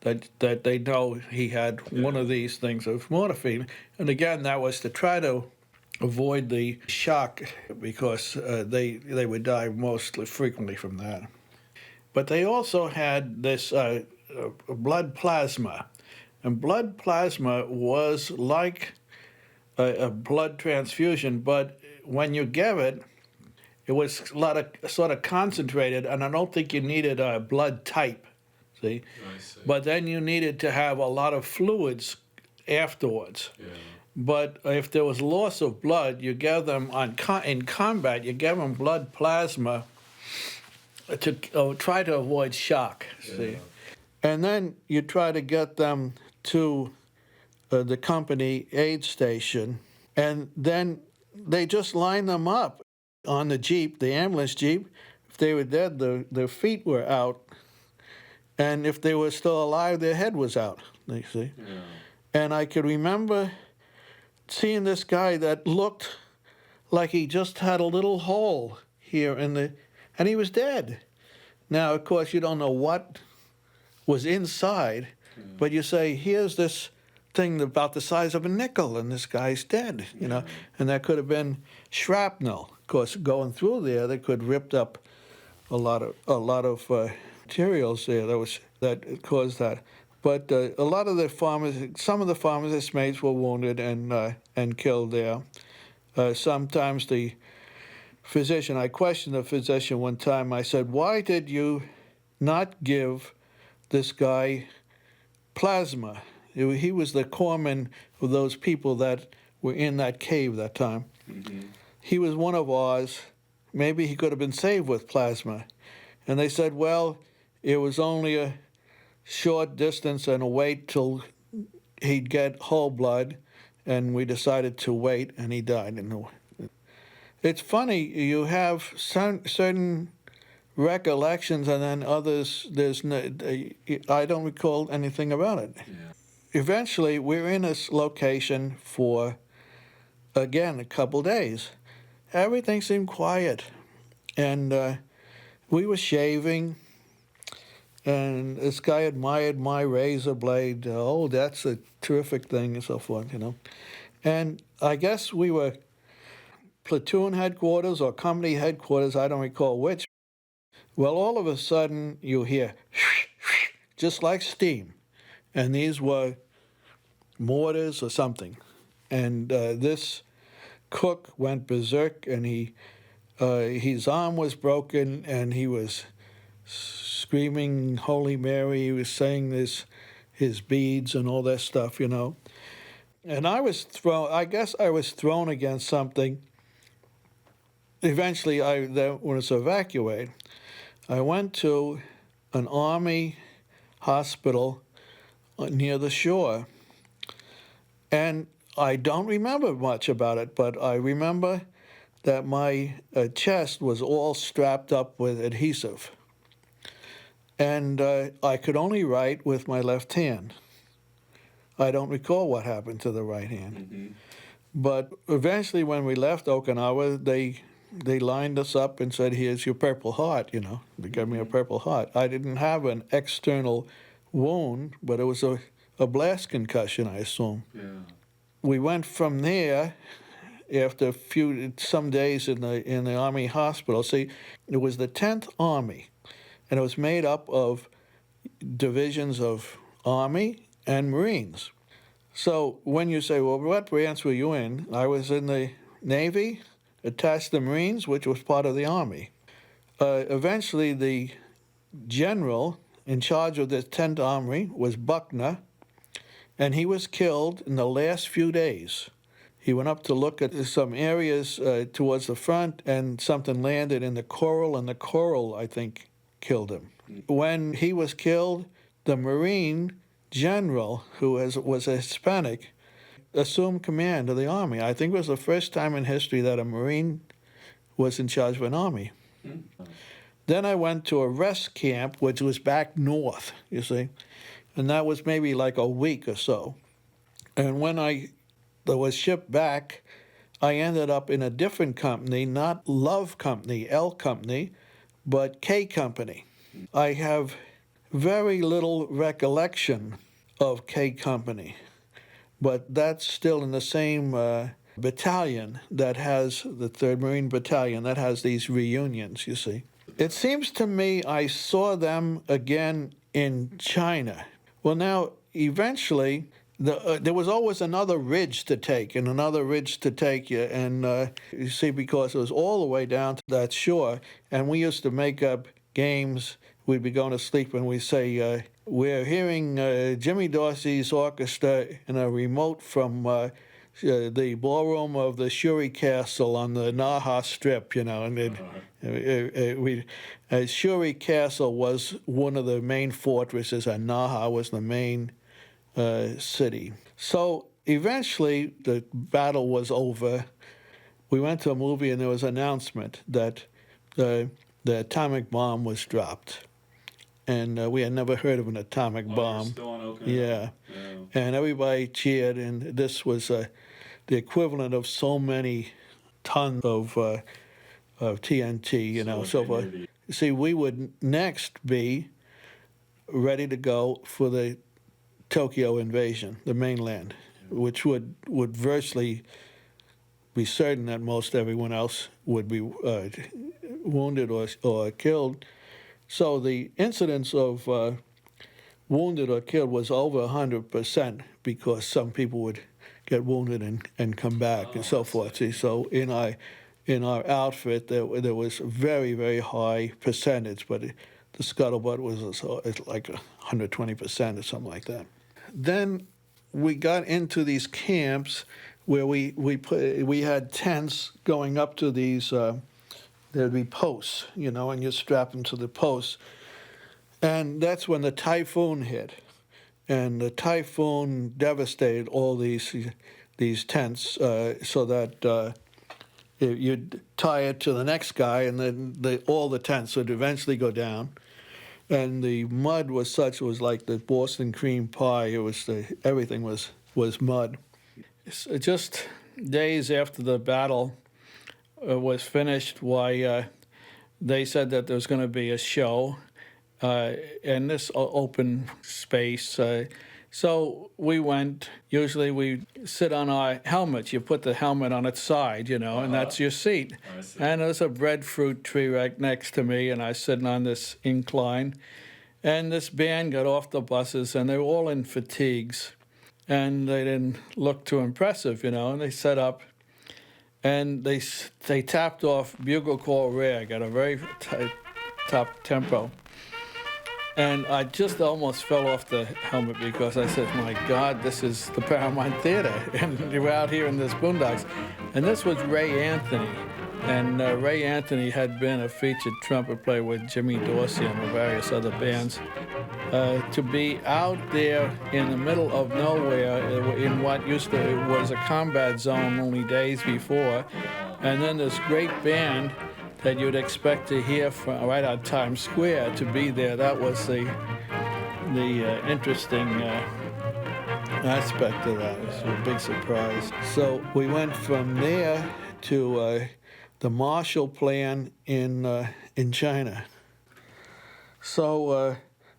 that they know he had one of these things of morphine. And again, that was to try to avoid the shock because they would die mostly frequently from that. But they also had this blood plasma. And blood plasma was like a blood transfusion, but when you gave it, it was a lot of sort of concentrated, and I don't think you needed a blood type, see? I see. But then you needed to have a lot of fluids afterwards. Yeah. But if there was loss of blood, you gave them in combat, you gave them blood plasma to try to avoid shock, see? And then you try to get them to the company aid station, and then they just line them up on the Jeep, the ambulance Jeep. If they were dead, their feet were out, and if they were still alive, their head was out, you see? Yeah. And I could remember seeing this guy that looked like he just had a little hole here and he was dead. Now, of course, you don't know what was inside, but you say, here's this thing about the size of a nickel, and this guy's dead, and that could have been shrapnel. Of course, going through there, they could have ripped up a lot of materials there that caused that. But a lot of the farmers, some of the farmers' mates were wounded and killed there. Sometimes the physician, I questioned the physician one time. I said, "Why did you not give this guy plasma?" He was the corpsman of those people that were in that cave that time. Mm-hmm. He was one of ours. Maybe he could have been saved with plasma. And they said, well, it was only a short distance and a wait till he'd get whole blood, and we decided to wait, and he died. It's funny, you have certain recollections, and then others, I don't recall anything about it. Yeah. Eventually, we're in this location for, again, a couple days. Everything seemed quiet, and we were shaving, and this guy admired my razor blade. Oh, that's a terrific thing, and so forth, And I guess we were platoon headquarters or company headquarters, I don't recall which. Well, all of a sudden, you hear just like steam. And these were mortars or something. And this cook went berserk, and his arm was broken, and he was screaming Holy Mary. He was saying his beads and all that stuff, you know. And I guess I was thrown against something. Eventually, I was evacuated. I went to an army hospital near the shore. And I don't remember much about it, but I remember that my chest was all strapped up with adhesive. And I could only write with my left hand. I don't recall what happened to the right hand. Mm-hmm. But eventually, when we left Okinawa, they lined us up and said, here's your Purple Heart, you know. They gave me a Purple Heart. I didn't have an external wound, but it was a blast concussion, I assume. Yeah. We went from there after some days in the Army hospital. See, it was the 10th Army, and it was made up of divisions of Army and Marines. So when you say, well, what branch were you in? I was in the Navy, attached to the Marines, which was part of the Army. Eventually, the general in charge of the 10th Army was Buckner, and he was killed in the last few days. He went up to look at some areas towards the front, and something landed in the coral, and the coral, I think, killed him. When he was killed, the Marine general, who was a Hispanic, assumed command of the Army. I think it was the first time in history that a Marine was in charge of an army. Then I went to a rest camp, which was back north, you see, and that was maybe like a week or so. And when I was shipped back, I ended up in a different company, not Love Company, L Company, but K Company. I have very little recollection of K Company, but that's still in the same battalion that has the 3rd Marine Battalion that has these reunions, you see. It seems to me I saw them again in China. Well, now, eventually, there was always another ridge to take and another ridge to take, and you see, because it was all the way down to that shore, and we used to make up games. We'd be going to sleep and we'd say, we're hearing Jimmy Dorsey's orchestra in a remote from the ballroom of the Shuri Castle on the Naha Strip, you know, and Shuri Castle was one of the main fortresses, and Naha was the main city. So eventually the battle was over. We went to a movie, and there was an announcement that the atomic bomb was dropped. And we had never heard of an atomic bomb. You're still on Okinawa. Yeah. And everybody cheered, and this was the equivalent of so many tons of TNT, you know, so forth. See, we would next be ready to go for the Tokyo invasion, the mainland, which would virtually be certain that most everyone else would be wounded or killed. So the incidence of wounded or killed was over 100%, because some people would get wounded and come back and so forth. See, so in our outfit there was a very, very high percentage, but the scuttlebutt was like 120% or something like that. Then we got into these camps where we had tents going up to these. There'd be posts, you know, and you strap them to the posts. And that's when the typhoon hit. And the typhoon devastated all these tents, so that you'd tie it to the next guy, and then all the tents would eventually go down. And the mud was such, it was like the Boston cream pie. It was everything was mud. Just days after the battle was finished, why they said that there was going to be a show in this open space. So we went. Usually we sit on our helmets. You put the helmet on its side, you know, and that's your seat. I see. And there's a breadfruit tree right next to me, and I was sitting on this incline. And this band got off the buses, and they were all in fatigues, and they didn't look too impressive, and they set up, and they tapped off Bugle Call Rag at a very top tempo. And I just almost fell off the helmet because I said, my God, this is the Paramount Theater. And we're out here in this boondocks. And this was Ray Anthony. And Ray Anthony had been a featured trumpet player with Jimmy Dorsey and various other bands. To be out there in the middle of nowhere in what was a combat zone only days before. And then this great band that you'd expect to hear from right on Times Square to be there. That was the interesting aspect of that. It was a big surprise. So we went from there to the Marshall Plan in China. So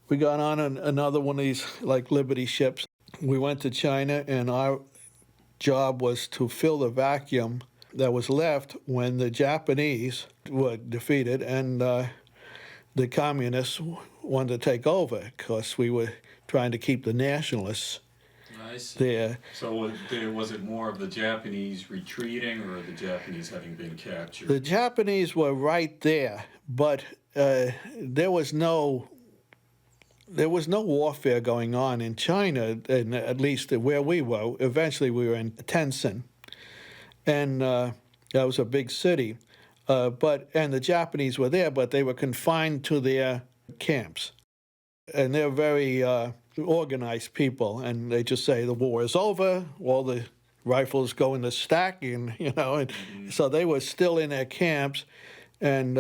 we got on another one of these like Liberty ships. We went to China, and our job was to fill the vacuum that was left when the Japanese were defeated and the communists wanted to take over, because we were trying to keep the Nationalists there. So was it more of the Japanese retreating or the Japanese having been captured? The Japanese were right there, but there was no warfare going on in China, and at least where we were. Eventually we were in Tencent. And that was a big city. And the Japanese were there, but they were confined to their camps. And they're very organized people, and they just say the war is over, all the rifles go in the stack, and so they were still in their camps. And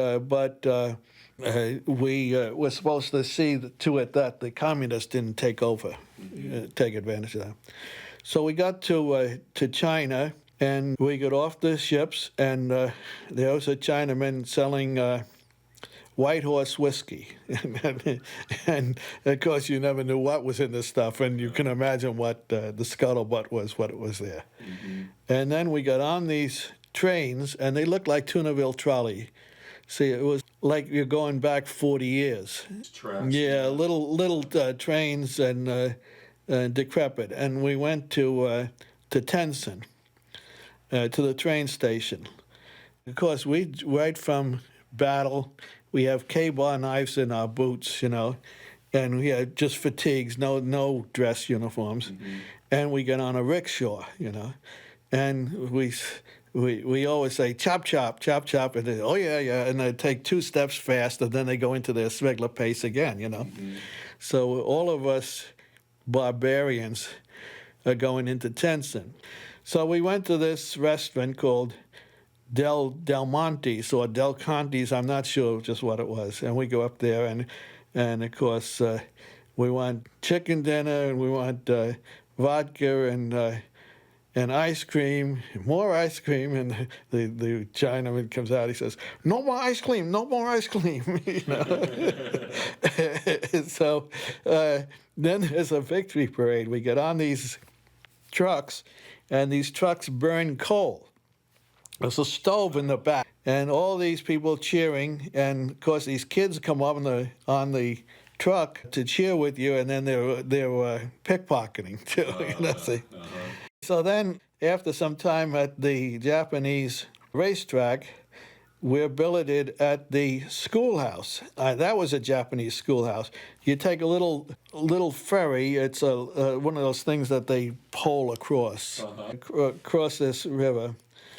we were supposed to see to it that the communists didn't take over, take advantage of that. So we got to China. And we got off the ships, and there was a Chinaman selling White Horse whiskey. And, of course, you never knew what was in this stuff, and you can imagine what the scuttlebutt was, what it was there. Mm-hmm. And then we got on these trains, and they looked like Tunaville trolley. See, it was like you're going back 40 years. Tracks. Yeah, little trains and decrepit. And we went to Tencent. To the train station. Of course, right from battle, we have K-bar knives in our boots, and we had just fatigues, no dress uniforms, and we get on a rickshaw, and we always say chop chop chop chop, and they, oh yeah, and they take 2 steps fast, and then they go into their regular pace again, So all of us barbarians are going into Tencent. So we went to this restaurant called Del Monte's or Del Conte's, I'm not sure just what it was. And we go up there, and of course, we want chicken dinner, and we want vodka and ice cream, more ice cream. And the Chinaman comes out, he says, no more ice cream, no more ice cream. So then there's a victory parade. We get on these trucks, and these trucks burn coal. There's a stove in the back, and all these people cheering, and of course these kids come up on the truck to cheer with you, and then they're pickpocketing too. So then, after some time at the Japanese racetrack, we're billeted at the schoolhouse. That was a Japanese schoolhouse. You take a little ferry. It's one of those things that they pole across this river.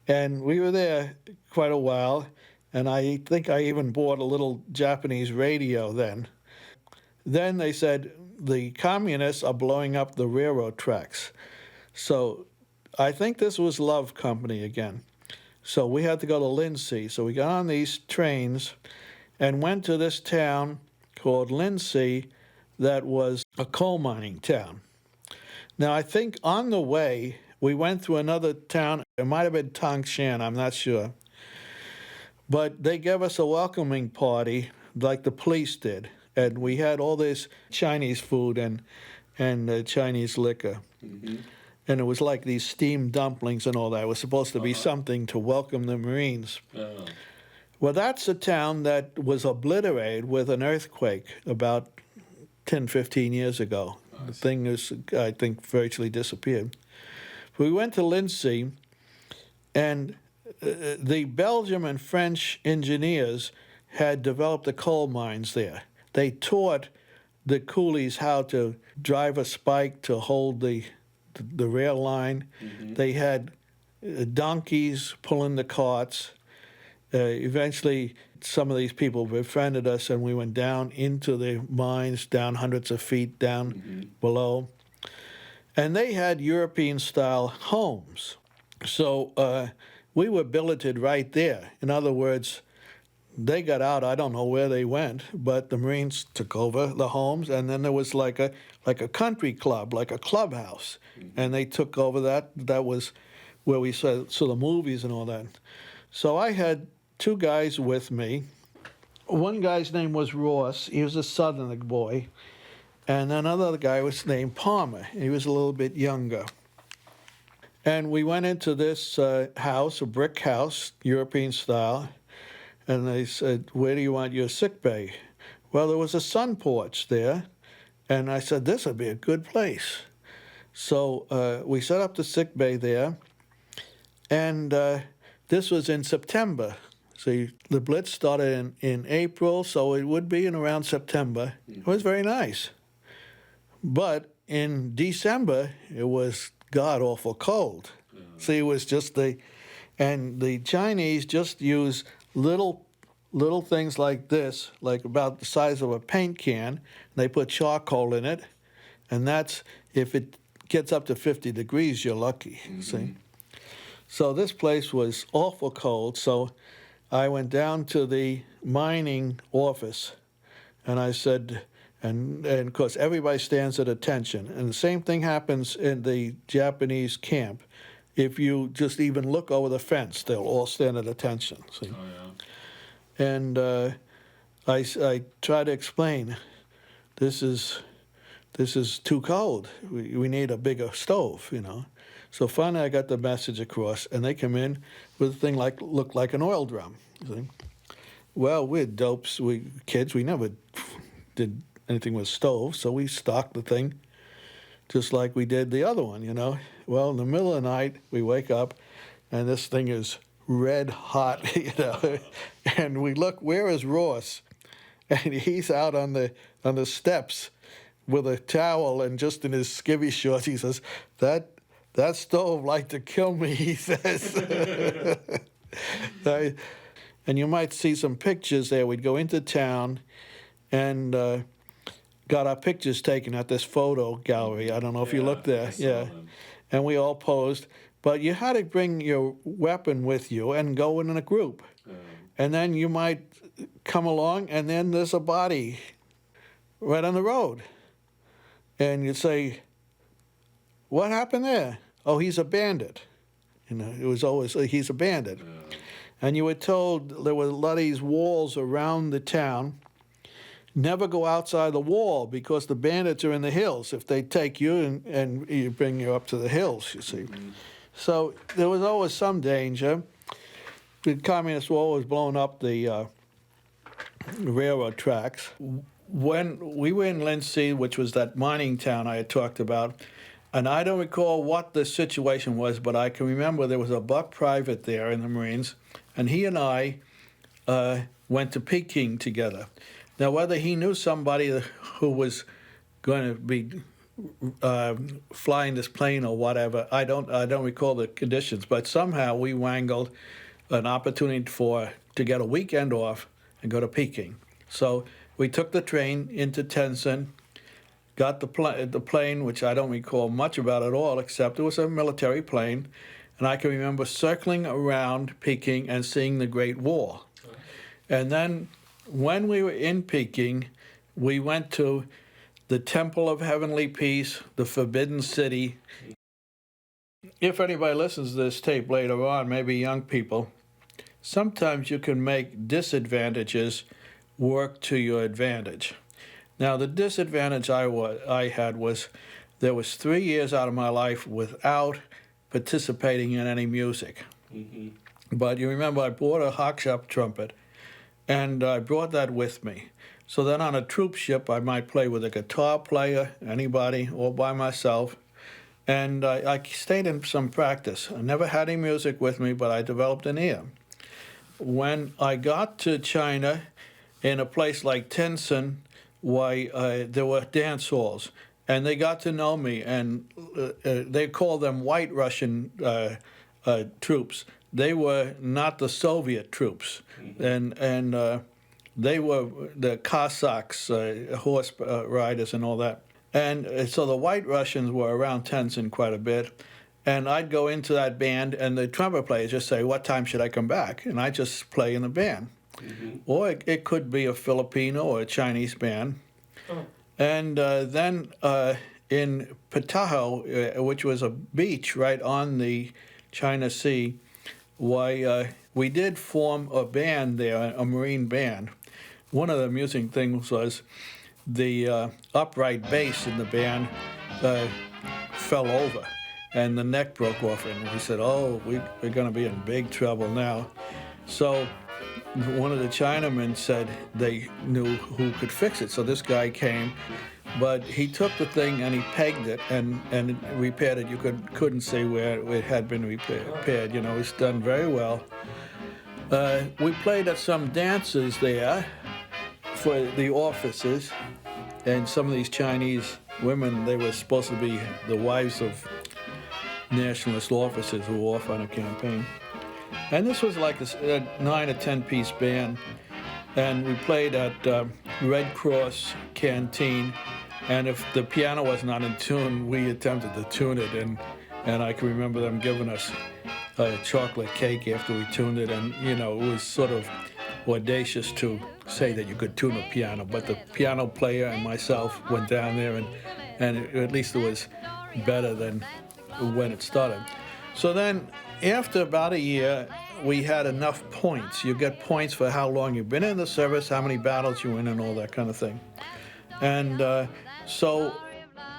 And we were there quite a while, and I think I even bought a little Japanese radio then. Then they said the communists are blowing up the railroad tracks. So I think this was Love Company again. So we had to go to Lindsay. So we got on these trains and went to this town called Lindsay that was a coal mining town. Now, I think on the way, we went through another town. It might have been Tangshan, I'm not sure. But they gave us a welcoming party like the police did. And we had all this Chinese food and Chinese liquor. Mm-hmm. And it was like these steamed dumplings and all that. It was supposed to be something to welcome the Marines. Well, that's a town that was obliterated with an earthquake about 10, 15 years ago. The thing is, I think, virtually disappeared. We went to Lindsay, and the Belgian and French engineers had developed the coal mines there. They taught the coolies how to drive a spike to hold the rail line. They had donkeys pulling the carts. Eventually, some of these people befriended us, and we went down into the mines, down hundreds of feet down below. And they had European-style homes. So we were billeted right there. In other words, they got out. I don't know where they went, but the Marines took over the homes, and then there was like a country club, like a clubhouse, and they took over that. That was where we saw the movies and all that. So I had two guys with me. One guy's name was Ross. He was a Southerner boy, and another guy was named Palmer. He was a little bit younger. And we went into this house, a brick house, European style. And they said, "Where do you want your sick bay?" Well, there was a sun porch there, and I said, "This would be a good place." So we set up the sick bay there, and this was in September. See, the Blitz started in April, so it would be in around September. It was very nice. But in December, it was god-awful cold. See, it was just and the Chinese just use little things like this, like about the size of a paint can. And they put charcoal in it, and that's, if it gets up to 50 degrees, you're lucky, see? So this place was awful cold, so I went down to the mining office, and I said, and of course everybody stands at attention, and the same thing happens in the Japanese camp. If you just even look over the fence, they'll all stand at attention. See? Oh, yeah. And I try to explain, this is too cold. We need a bigger stove, you know. So finally I got the message across, and they come in with a thing looked like an oil drum. See? Well, we're dopes, kids, we never did anything with stoves, so we stocked the thing just like we did the other one, you know. Well, in the middle of the night, we wake up, and this thing is red hot, you know. And we look, where is Ross? And he's out on the steps with a towel and just in his skivvy shorts. He says, that stove like to kill me, he says. And you might see some pictures there. We'd go into town and got our pictures taken at this photo gallery. I don't know if you looked there. Yeah. Them. And we all posed. But you had to bring your weapon with you and go in a group. And then you might come along, and then there's a body right on the road. And you'd say, "What happened there?" "Oh, he's a bandit." You know, it was always, he's a bandit. And you were told there were a lot of these walls around the town. Never go outside the wall, because the bandits are in the hills. If they take you and you bring you up to the hills, you see. So there was always some danger. The Communist War was blowing up the railroad tracks. When we were in Lindsay, which was that mining town I had talked about, and I don't recall what the situation was, but I can remember there was a buck private there in the Marines, and he and I went to Peking together. Now, whether he knew somebody who was going to be flying this plane or whatever, I don't recall the conditions. But somehow we wangled an opportunity to get a weekend off and go to Peking. So we took the train into Tencent, got the plane, which I don't recall much about at all, except it was a military plane, and I can remember circling around Peking and seeing the Great Wall. And then when we were in Peking, we went to the Temple of Heavenly Peace, the Forbidden City. If anybody listens to this tape later on, maybe young people, sometimes you can make disadvantages work to your advantage. Now, the disadvantage I had was there was 3 years out of my life without participating in any music. But you remember I bought a Hockshop trumpet, and I brought that with me. So then on a troop ship, I might play with a guitar player, anybody, or by myself. And I stayed in some practice. I never had any music with me, but I developed an ear. When I got to China, in a place like Tientsin, why there were dance halls, and they got to know me, and they called them White Russian troops. They were not the Soviet troops, and they were the Cossacks, horse riders, and all that. And so the White Russians were around Tientsin quite a bit. And I'd go into that band, and the trumpet players just say, "What time should I come back?" And I just play in the band. Or it could be a Filipino or a Chinese band. And then in Pataho, which was a beach right on the China Sea, why we did form a band there, a Marine band. One of the amusing things was the upright bass in the band fell over, and the neck broke off, and we said, "Oh, we're going to be in big trouble now." So one of the Chinamen said they knew who could fix it. So this guy came, but he took the thing and he pegged it and repaired it. You couldn't see where it had been repaired. You know, it's done very well. We played at some dances there for the officers, and some of these Chinese women, they were supposed to be the wives of nationalist officers who were off on a campaign. And this was like a 9 or 10 piece band, and we played at Red Cross Canteen, and if the piano was not in tune, we attempted to tune it, and I can remember them giving us a chocolate cake after we tuned it, and you know, it was sort of audacious to say that you could tune a piano, but the piano player and myself went down there, and at least it was better than when it started. So then, after about a year, we had enough points. You get points for how long you've been in the service, how many battles you win, and all that kind of thing. And so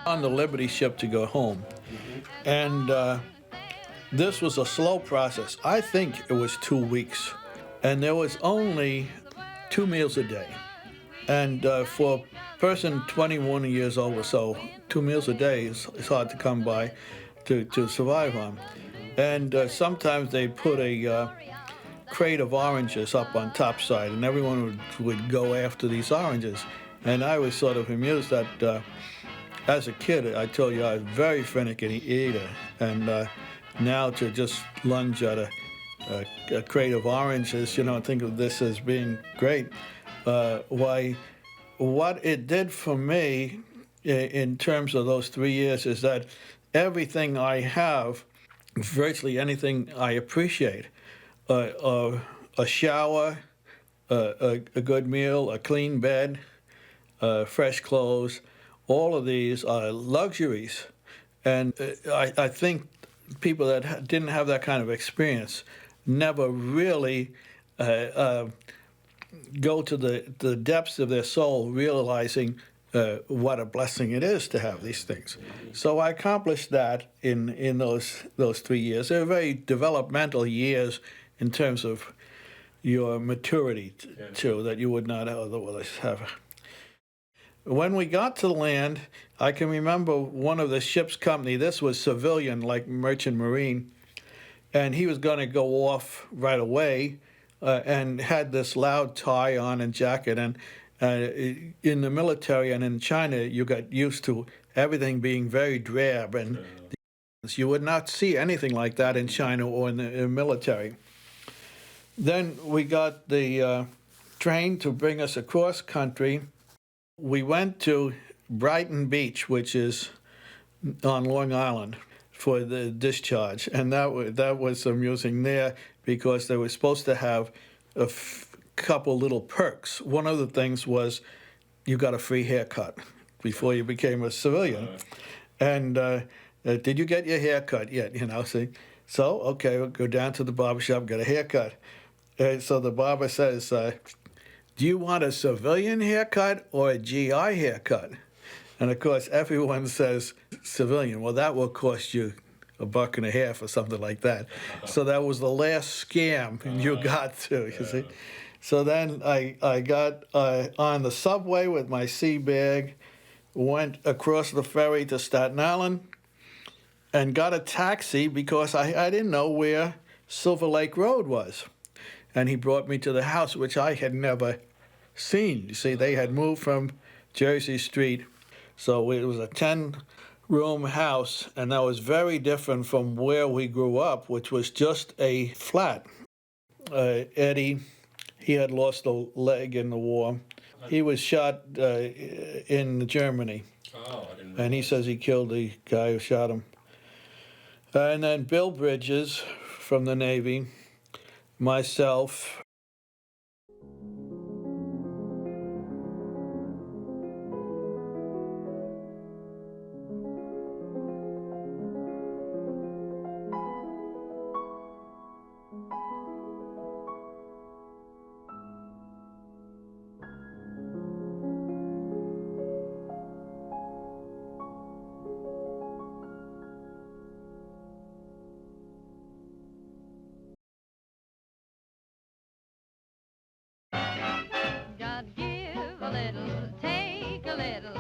on the Liberty ship to go home. And this was a slow process. I think it was 2 weeks. And there was only 2 meals a day. And for a person 21 years old or so, 2 meals a day is hard to come by to survive on. And sometimes they put a crate of oranges up on topside, and everyone would go after these oranges. And I was sort of amused that as a kid, I told you I was a very finicky eater, and now to just lunge at a crate of oranges, you know, think of this as being great. Why, what it did for me in terms of those 3 years is that everything I have, virtually anything I appreciate, a shower, a good meal, a clean bed, fresh clothes, all of these are luxuries. And I think people that didn't have that kind of experience never really go to the depths of their soul realizing what a blessing it is to have these things. So I accomplished that in those 3 years. They were very developmental years in terms of your maturity too, that you would not otherwise have. When we got to land, I can remember one of the ship's company, this was civilian, like Merchant Marine, and he was going to go off right away and had this loud tie on and jacket, and in the military and in China, you got used to everything being very drab, and you would not see anything like that in China or in the military. Then we got the train to bring us across country. We went to Brighton Beach, which is on Long Island, for the discharge, and that was amusing there because they were supposed to have a couple little perks. One of the things was you got a free haircut before you became a civilian. And did you get your haircut yet? You know, see? So, okay, we'll go down to the barber shop, get a haircut. So the barber says, do you want a civilian haircut or a GI haircut? And of course, everyone says civilian. Well, that will cost you $1.50 or something like that. So that was the last scam you got to, you see. So then I got on the subway with my sea bag, went across the ferry to Staten Island, and got a taxi because I didn't know where Silver Lake Road was. And he brought me to the house, which I had never seen. You see, they had moved from Jersey Street. So it was a 10-room house, and that was very different from where we grew up, which was just a flat. Eddie, he had lost a leg in the war. He was shot in Germany. Oh, I didn't realize. And he says he killed the guy who shot him. And then Bill Bridges from the Navy, myself. God give a little, take a little,